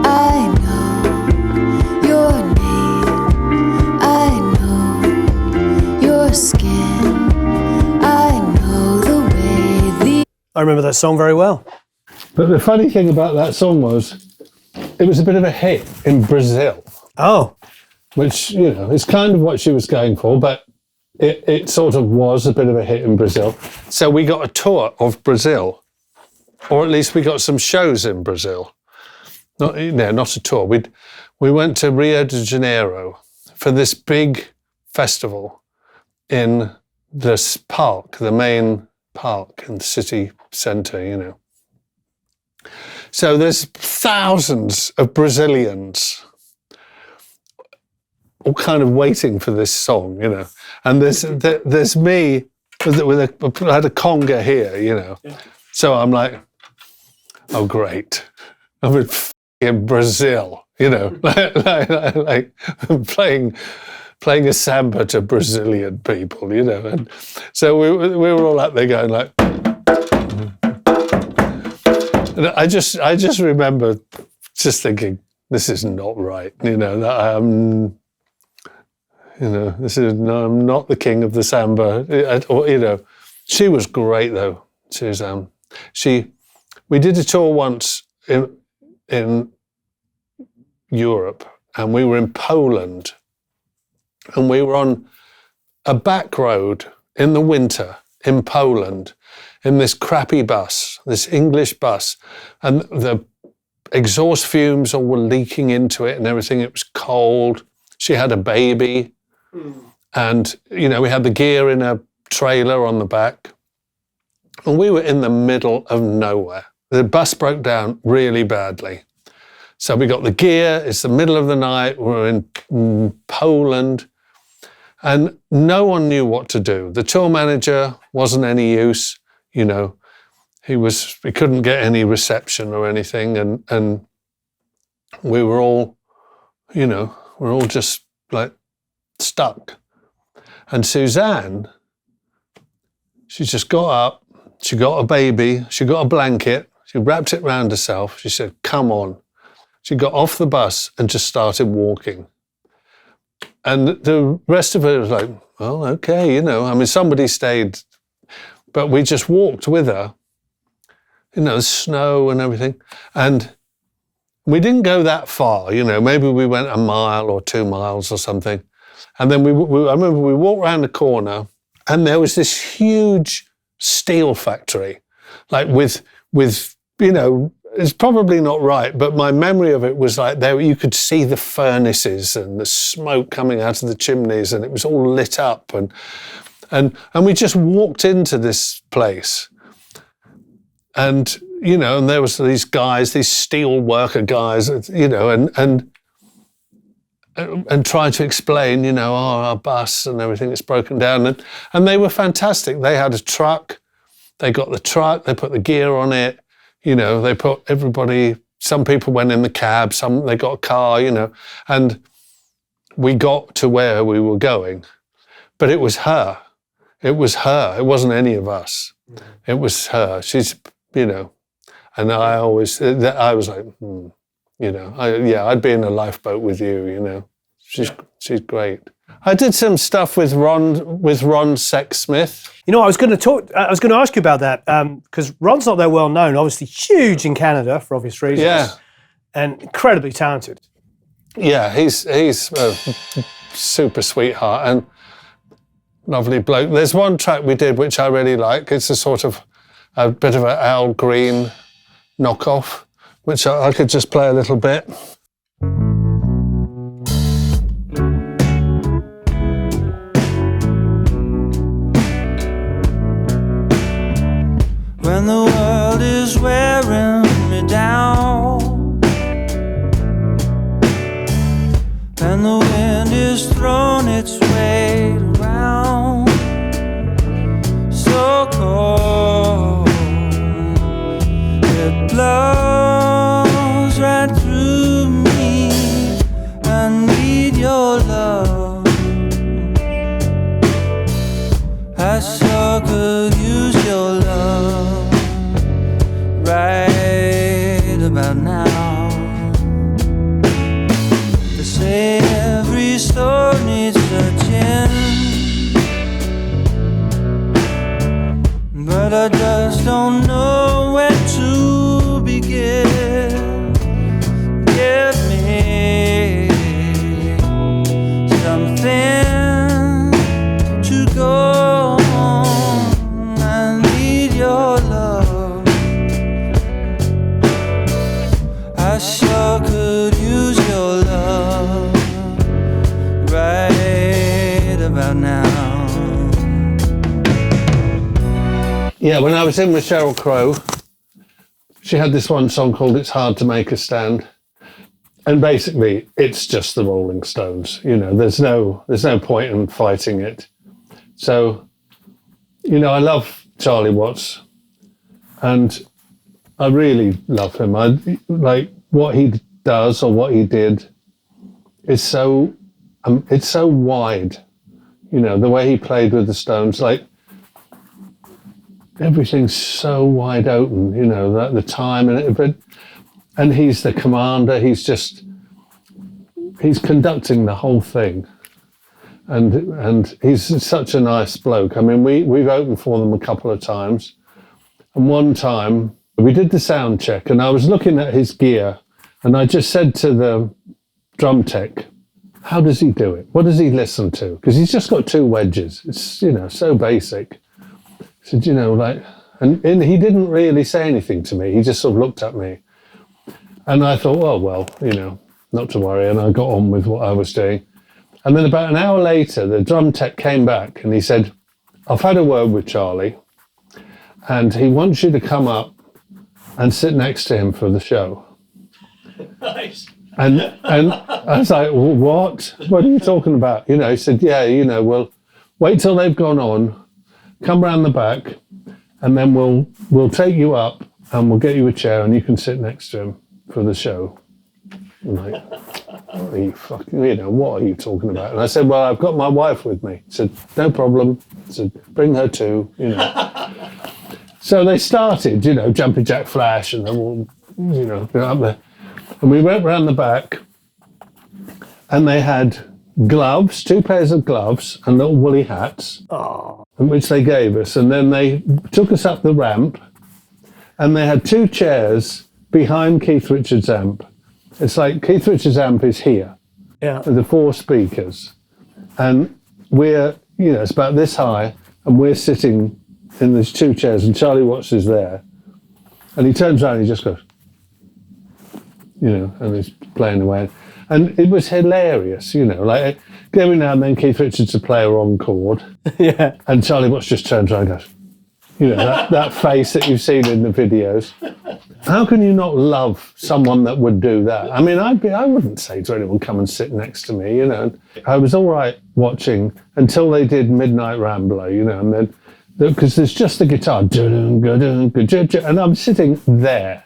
I know your name, I know your skin. I remember that song very well. But the funny thing about that song was, it was a bit of a hit in Brazil. Oh. Which, you know, is kind of what she was going for, but it sort of was a bit of a hit in Brazil. So we got a tour of Brazil, or at least we got some shows in Brazil. Not a tour. We went to Rio de Janeiro for this big festival in this park, the main park in the city centre, you know. So there's thousands of Brazilians all kind of waiting for this song, you know. And there's me I had a conga here, you know. Yeah. So I'm like, oh great, I'm in Brazil, you know, like playing a samba to Brazilian people, you know. And so we were all out there going like, and I just remember just thinking, this is not right, you know, that I'm not the king of the samba, or, you know. She was great though, Suzanne. We did a tour once in Europe, and we were in Poland. And we were on a back road in the winter in Poland in this crappy bus, this English bus, and the exhaust fumes all were leaking into it and everything. It was cold. She had a baby. And, you know, we had the gear in a trailer on the back. And we were in the middle of nowhere. The bus broke down really badly. So we got the gear, it's the middle of the night, we're in Poland. And no one knew what to do. The tour manager wasn't any use, you know. He couldn't get any reception or anything, and we were all, you know, we're all just like stuck. And Suzanne, she just got up, she got a baby, she got a blanket, she wrapped it round herself, she said, come on. She got off the bus and just started walking. And the rest of it was like, well, okay, you know, I mean, somebody stayed, but we just walked with her, you know, snow and everything. And we didn't go that far, you know, maybe we went a mile or 2 miles or something. And then I remember we walked around the corner and there was this huge steel factory, like with, you know, it's probably not right, but my memory of it was like there you could see the furnaces and the smoke coming out of the chimneys, and it was all lit up, and we just walked into this place, and you know, and there was these guys, these steel worker guys, you know, and trying to explain, you know, our bus and everything is broken down, and they were fantastic. They had a truck, they got the truck, they put the gear on it. You know, they put everybody, some people went in the cab, some they got a car, you know, and we got to where we were going. But it was her. It was her. It wasn't any of us. It was her. She's, you know, and I was like, you know, I'd be in a lifeboat with you, you know. She's great. I did some stuff with Ron Sexsmith. You know, I was going to ask you about that because Ron's not that well known. Obviously, huge in Canada for obvious reasons. Yeah, and incredibly talented. Yeah, he's a super sweetheart and lovely bloke. There's one track we did which I really like. It's a bit of an Al Green knockoff, which I could just play a little bit. When the world is wearing me down and the wind is throwing its weight around, so cold it blows right through me. I need your love, I so could use your love right about now. They say every soul needs searching, but I just don't know where to begin. Give me something to go on. I need your love, I sure could use your love right about now. Yeah, when I was in with Sheryl Crow, she had this one song called It's Hard to Make a Stand. And basically, it's just the Rolling Stones. You know, there's no point in fighting it. So, you know, I love Charlie Watts, and I really love him. I like what he does or what he did is so it's so wide. You know, the way he played with the Stones, like everything's so wide open. You know, the time and he's the commander. He's conducting the whole thing, and he's such a nice bloke. I mean, we've opened for them a couple of times, and one time we did the sound check, and I was looking at his gear, and I just said to the drum tech, "How does he do it? What does he listen to? Because he's just got 2 wedges. It's, you know, so basic." I said, you know, like, and he didn't really say anything to me. He just sort of looked at me, and I thought, oh well, you know, not to worry, and I got on with what I was doing. And then about an hour later, the drum tech came back and he said, "I've had a word with Charlie, and he wants you to come up and sit next to him for the show." Nice. And I was like, what? What are you talking about? You know, he said, yeah, you know, well, wait till they've gone on, come round the back, and then we'll take you up and we'll get you a chair and you can sit next to him for the show. I'm like, what are you fucking, you know, what are you talking about? And I said, well, I've got my wife with me. He said, no problem. I said, bring her too, you know. So they started, you know, Jumping Jack Flash and then all, you know, up there. And we went round the back and they had gloves, 2 pairs of gloves and little woolly hats, which they gave us. And then they took us up the ramp and they had 2 chairs behind Keith Richards' amp. It's like Keith Richards' amp is here, with the 4 speakers. And we're, you know, it's about this high and we're sitting in these 2 chairs and Charlie Watts is there. And he turns around and he just goes, you know, and he's playing away. And it was hilarious, you know, like every now and then Keith Richards would play a wrong chord. Yeah. And Charlie Watts just turns around and goes, you know, that face that you've seen in the videos. How can you not love someone that would do that? I mean, I wouldn't say to anyone, come and sit next to me, you know. I was all right watching until they did Midnight Rambler, you know, and then, because there's just the guitar, and I'm sitting there.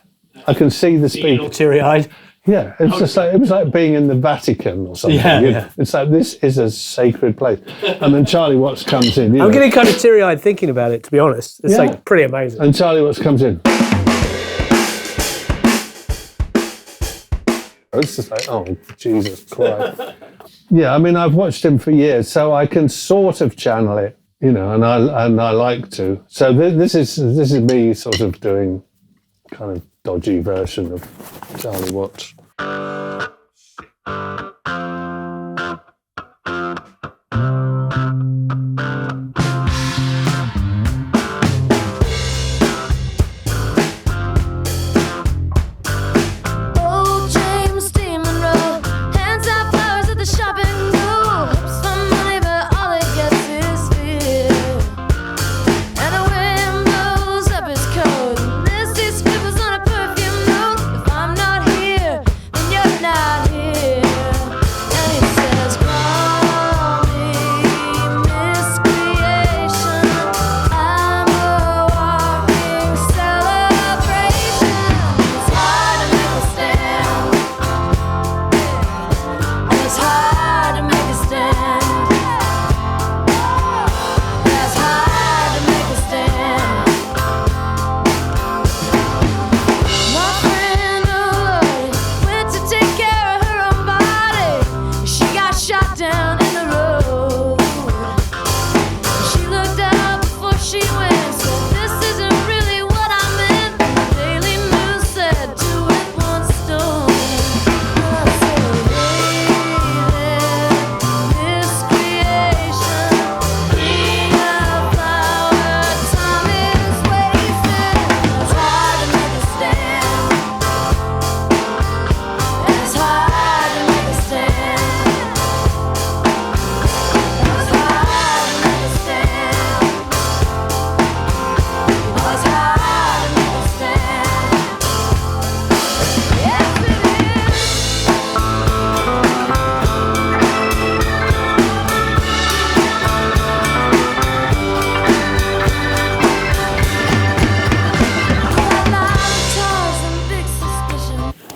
I can see the speaker. All teary-eyed. Yeah, it's just like, it was like being in the Vatican or something. Yeah, you know? yeah. It's like, this is a sacred place. And then Charlie Watts comes in. I'm getting kind of teary-eyed thinking about it, to be honest. It's like pretty amazing. And Charlie Watts comes in. It's just like, oh, Jesus Christ. Yeah, I mean, I've watched him for years, so I can sort of channel it, you know, and I like to. So this is me sort of doing kind of dodgy version of Charlie Watts.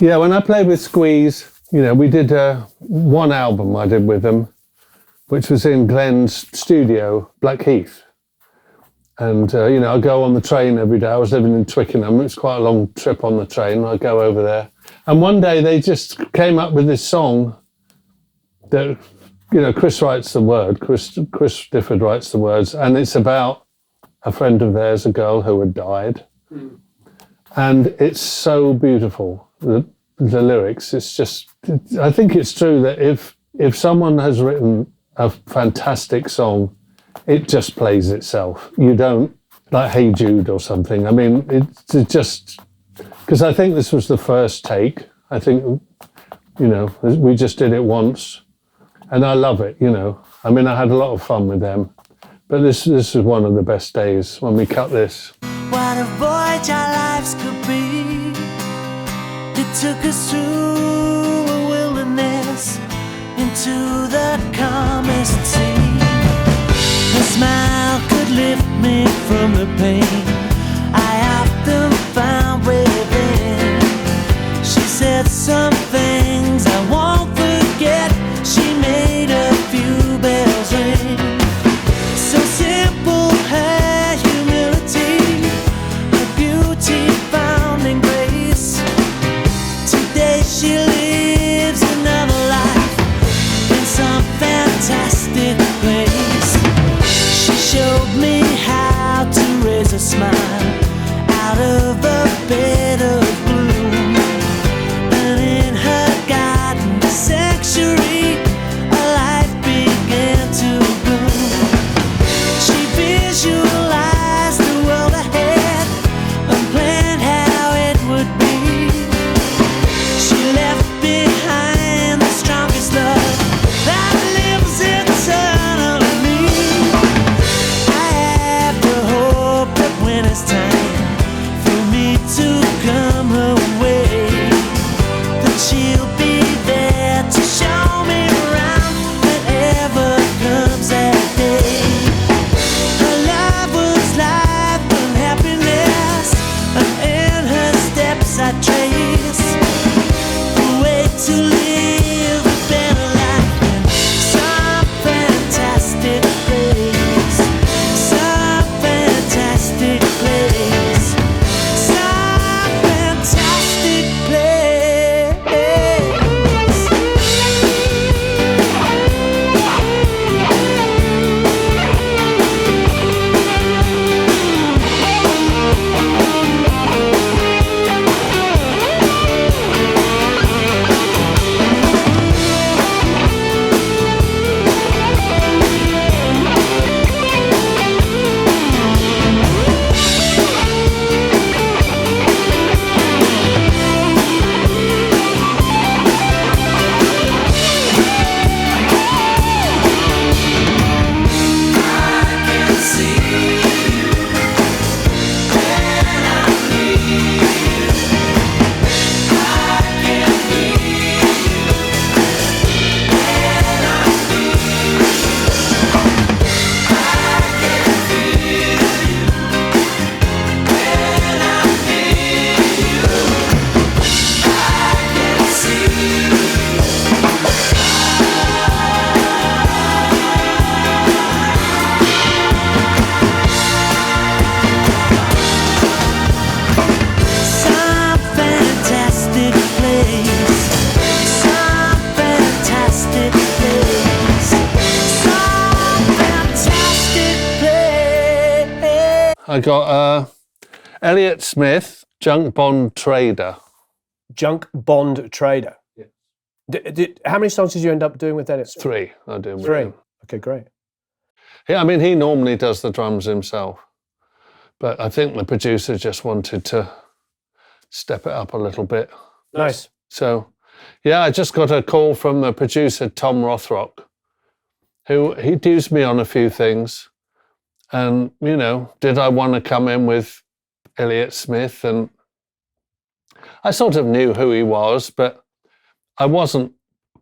Yeah, when I played with Squeeze, you know, we did one album I did with them, which was in Glenn's studio, Blackheath. And, you know, I'd go on the train every day. I was living in Twickenham. It was quite a long trip on the train. I'd go over there. And one day they just came up with this song that, you know, Chris writes the word, Chris Difford writes the words, and it's about a friend of theirs, a girl who had died. Mm. And it's so beautiful. The lyrics, it's just, I think it's true that if someone has written a fantastic song, it just plays itself. You don't, like Hey Jude or something. I mean, it's just, because I think this was the first take. I think, you know, we just did it once and I love it, you know. I mean, I had a lot of fun with them, but this was one of the best days when we cut this. What a voyage our lives could be. It took us through a eyes into the calmest sea. Her smile could lift me from the pain I often found within. She said some things I won't forget. She made a few bells ring. So simple her humility, her beauty found in grace. Today she lives another life in some fantastic place. She showed me how to raise a smile out of a bed of gloom. And in her garden sanctuary, a life began to bloom. She visualized the world ahead and planned how it would be. She left behind the strongest love that lives eternally. I have to hope that when it's time for me to come her way, that she'll be there to show me around whenever comes that day. Her love was life and happiness, and in her steps I trace the way to live a better life in some fantastic place. Some fantastic place. Some fantastic place. Some fantastic place. Some fantastic place. Some fantastic place. I got Elliot Smith, Junk Bond Trader. Junk Bond Trader. How many songs did you end up doing with Elliot? 3 I do. with 3. him. Okay, great. Yeah, I mean, he normally does the drums himself, but I think the producer just wanted to step it up a little bit. Nice. So, yeah, I just got a call from the producer, Tom Rothrock, who he'd used me on a few things. And, you know, did I want to come in with Elliot Smith? And I sort of knew who he was, but I wasn't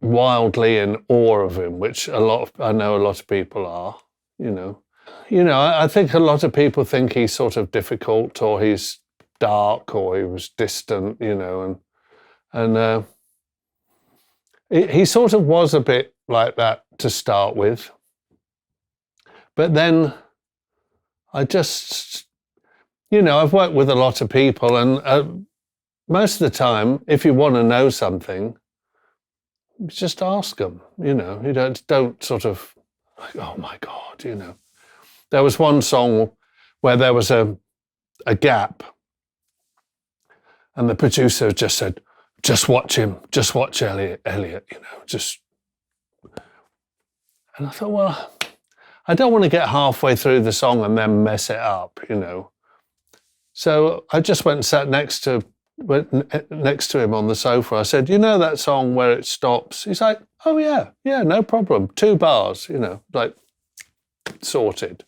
wildly in awe of him, which I know a lot of people are, you know. I think a lot of people think he's sort of difficult, or he's dark, or he was distant, you know, and he sort of was a bit like that to start with. But then I just, I've worked with a lot of people, and most of the time, if you want to know something, just ask them, you don't sort of like, oh my God, There was one song where there was a gap, and the producer just said, just watch him, just watch Elliot, just. And I thought, well, I don't want to get halfway through the song and then mess it up, So I just went and sat next to him on the sofa. I said, that song where it stops? He's like, oh yeah, no problem. 2 bars, like sorted.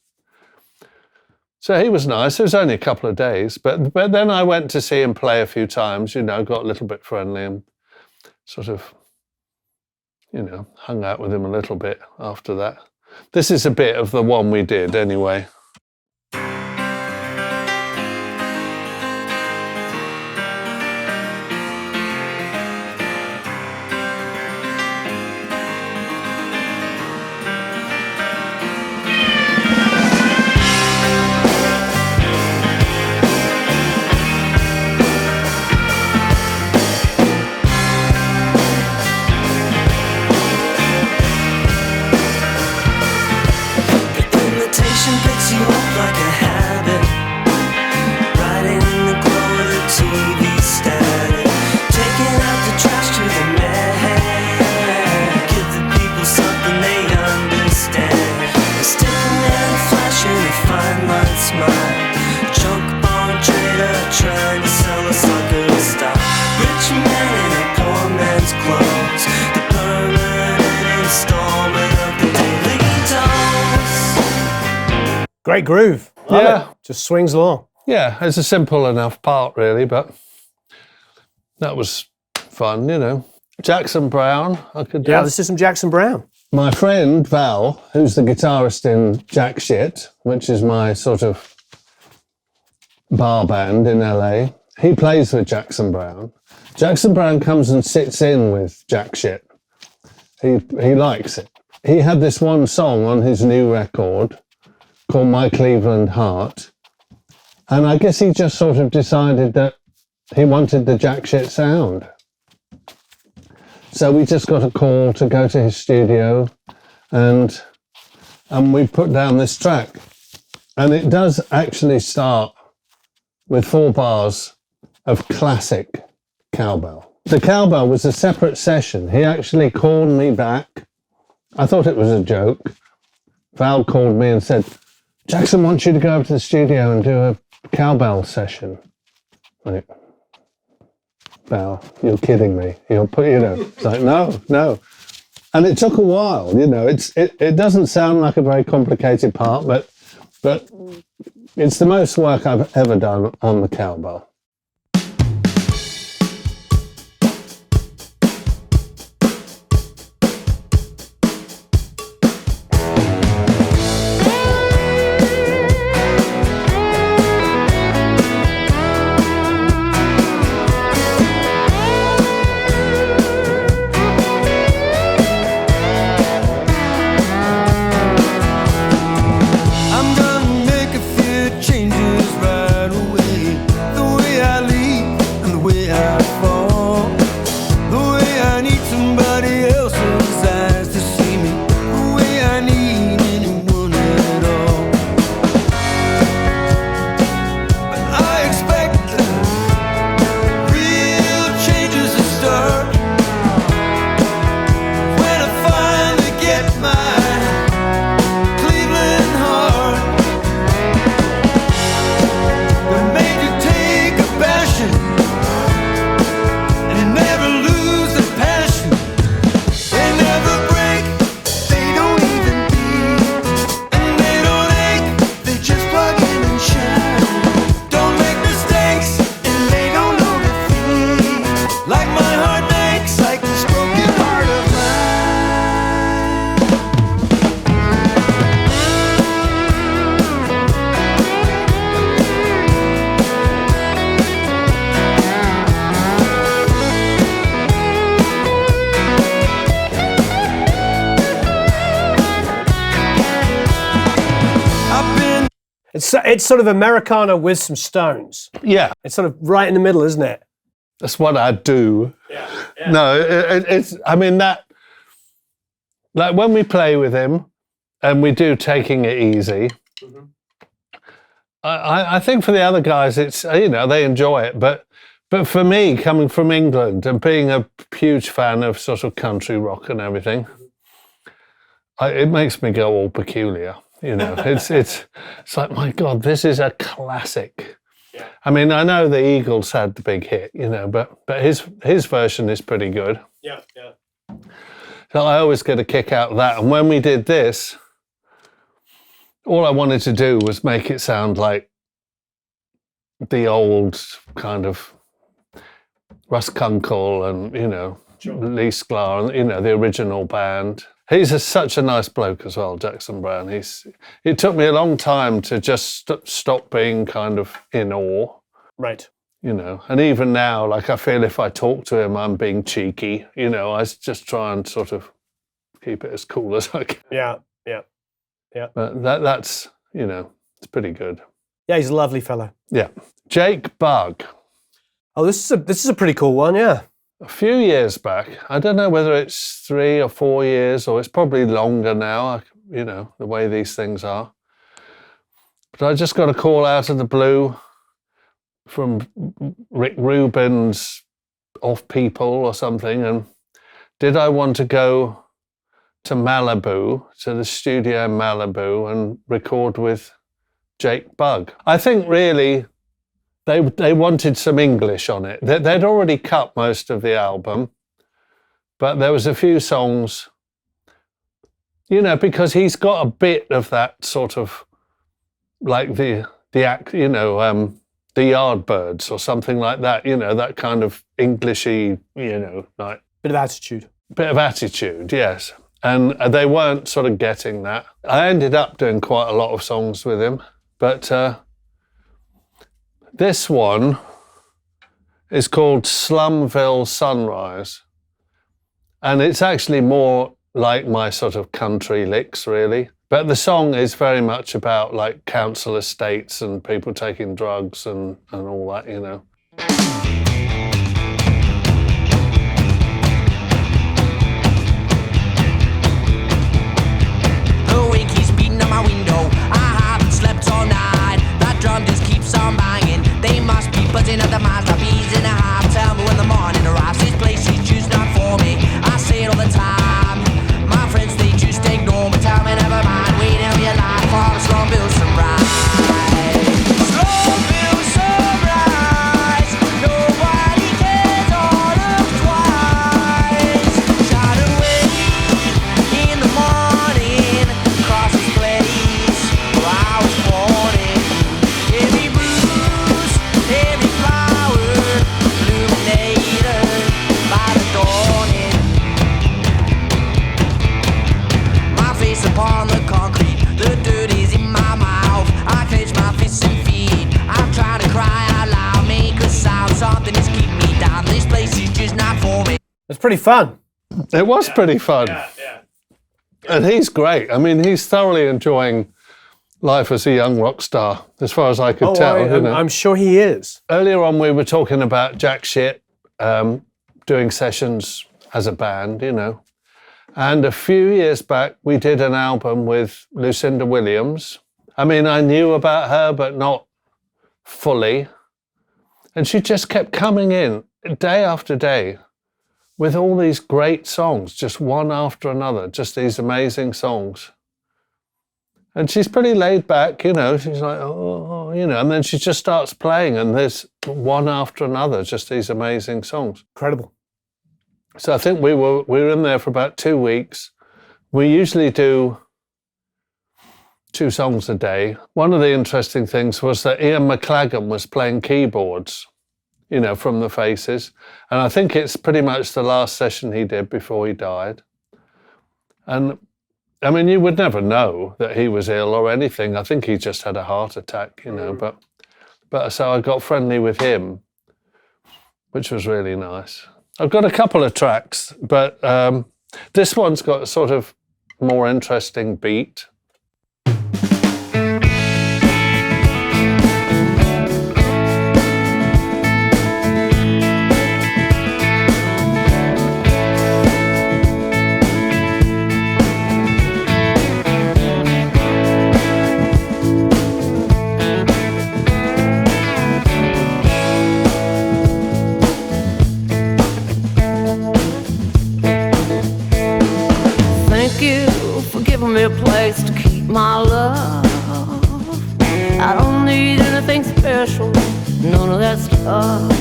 So he was nice. It was only a couple of days, but then I went to see him play a few times, got a little bit friendly and sort of hung out with him a little bit after that. This is a bit of the one we did anyway. Great groove. Love it. Just swings along. Yeah, it's a simple enough part, really, but that was fun, Jackson Browne, I could do. Yeah, this is some Jackson Browne. My friend Val, who's the guitarist in Jack Shit, which is my sort of bar band in LA, he plays with Jackson Browne. Jackson Browne comes and sits in with Jack Shit. He likes it. He had this one song on his new record called My Cleveland Heart. And I guess he just sort of decided that he wanted the Jack Shit sound. So we just got a call to go to his studio and we put down this track. And it does actually start with 4 bars of classic cowbell. The cowbell was a separate session. He actually called me back. I thought it was a joke. Val called me and said, Jackson wants you to go over to the studio and do a cowbell session. Like, Val, you're kidding me. It's like, no. And it took a while, it doesn't sound like a very complicated part, but it's the most work I've ever done on the cowbell. It's sort of Americana with some Stones. Yeah. It's sort of right in the middle, isn't it? That's what I do. Yeah. No, it's, I mean, that, like when we play with him and we do Taking It Easy, I think for the other guys, it's, they enjoy it. But for me, coming from England and being a huge fan of sort of country rock and everything, it makes me go all peculiar. It's like, my God, this is a classic. Yeah. I mean, I know the Eagles had the big hit, but his version is pretty good. Yeah. So I always get a kick out of that. And when we did this, all I wanted to do was make it sound like the old kind of Russ Kunkel and, Lee Sklar, and, you know, the original band. He's such a nice bloke as well, Jackson Browne. It took me a long time to just stop being kind of in awe. Right. You know, and even now, like, I feel if I talk to him, I'm being cheeky. You know, I just try and sort of keep it as cool as I can. Yeah. But that's, you know, it's pretty good. Yeah, he's a lovely fellow. Yeah. Jake Bugg. Oh, this is a pretty cool one, yeah. A few years back, I don't know whether it's 3 or 4 years, or it's probably longer now, you know, the way these things are. But I just got a call out of the blue from Rick Rubin's Off People or something, and did I want to go to Malibu, to the studio in Malibu, and record with Jake Bugg? I think really they wanted some English on it. They'd already cut most of the album, but there was a few songs, you know, because he's got a bit of that sort of like the Yardbirds or something like that, you know, that kind of Englishy, you know, like Bit of attitude. bit of attitude, yes. And they weren't sort of getting that. I ended up doing quite a lot of songs with him, but this one is called Slumville Sunrise. And it's actually more like my sort of country licks, really. But the song is very much about like council estates and people taking drugs and all that, you know. The wind keeps beating on my window. I haven't slept all night. That drum just keeps on banging. They must be buzzing at the masterpiece in a half. Tell me when the morning arrives. This place is just not for me. I say it all the time. My friends, they just ignore me. Tell me never mind. Wait till your life for the Slumville sunrise. Slumville sunrise. Nobody cares or looks twice. Shine away in the morning. Across this place where I was born in. Every bruise, every flower, illuminated by the dawning. My face upon the concrete, the dirt is in my mouth. I clench my fists and feet. I'm trying to cry out loud, make a sound. Something is keeping me down. This place is just not for me. It's pretty fun. It was pretty fun. Yeah. And he's great. I mean, he's thoroughly enjoying life as a young rock star, as far as I could tell. You know. I'm sure he is. Earlier on, we were talking about Jack Shit doing sessions as a band, you know. And a few years back, we did an album with Lucinda Williams. I mean, I knew about her, but not fully. And she just kept coming in day after day with all these great songs, just one after another, just these amazing songs. And she's pretty laid back, you know, she's like, oh, you know, and then she just starts playing and there's one after another, just these amazing songs. Incredible. So I think we were in there for about 2 weeks. We usually do 2 songs a day. One of the interesting things was that Ian McLagan was playing keyboards, you know, from the Faces. And I think it's pretty much the last session he did before he died. And I mean, you would never know that he was ill or anything. I think he just had a heart attack, you know, but so I got friendly with him, which was really nice. I've got a couple of tracks, but this one's got a sort of more interesting beat. Me a place to keep my love. I don't need anything special, none of that stuff.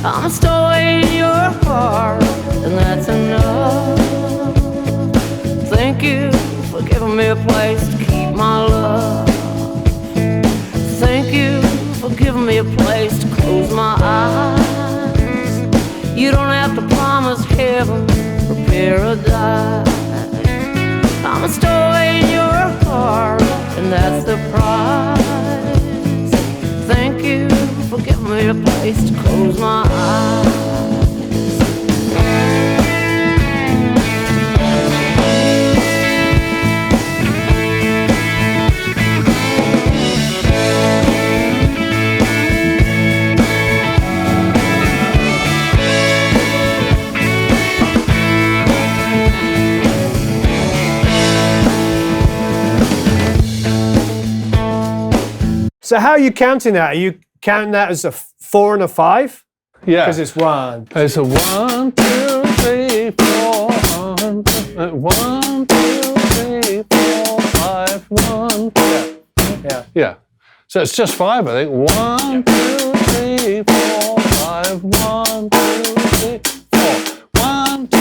I'm a stowaway in your heart, and that's enough. Thank you for giving me a place to keep my love. Thank you for giving me a place to close my eyes. You don't have to promise paradise. I'm a stowaway in your heart, and that's the price. Thank you for giving me a place to close my eyes. So how are you counting that? Are you counting that as a 4 and a 5? Yeah. Because it's 1. It's a 1, 2, 3, 4. 1, 2, 3, 4, 5, 1. Yeah. Yeah. So it's just 5, I think. 1, 2, 3, 4, 5. 1, 2, 3, 4. 1, 2,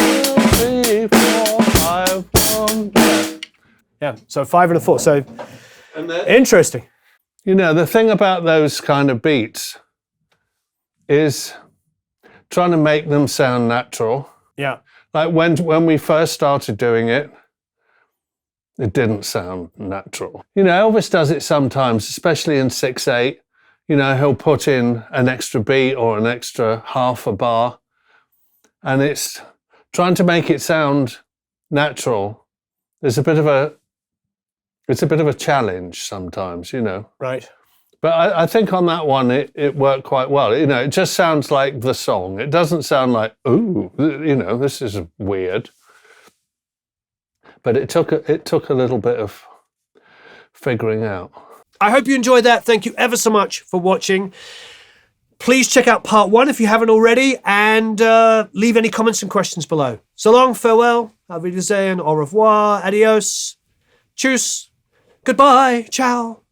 3, 4, 5, 1. Yeah. So 5 and a 4. So interesting. You know, the thing about those kind of beats is trying to make them sound natural. Yeah. Like when we first started doing it, it didn't sound natural. You know, Elvis does it sometimes, especially in 6/8. You know, he'll put in an extra beat or an extra half a bar, and it's trying to make it sound natural. It's a bit of a challenge sometimes, you know. Right. But I think on that one, it worked quite well. You know, it just sounds like the song. It doesn't sound like, ooh, you know, this is weird. But it took a little bit of figuring out. I hope you enjoyed that. Thank you ever so much for watching. Please check out part 1 if you haven't already, and leave any comments and questions below. So long, farewell, auf Wiedersehen, au revoir, adios, tschüss, goodbye, ciao.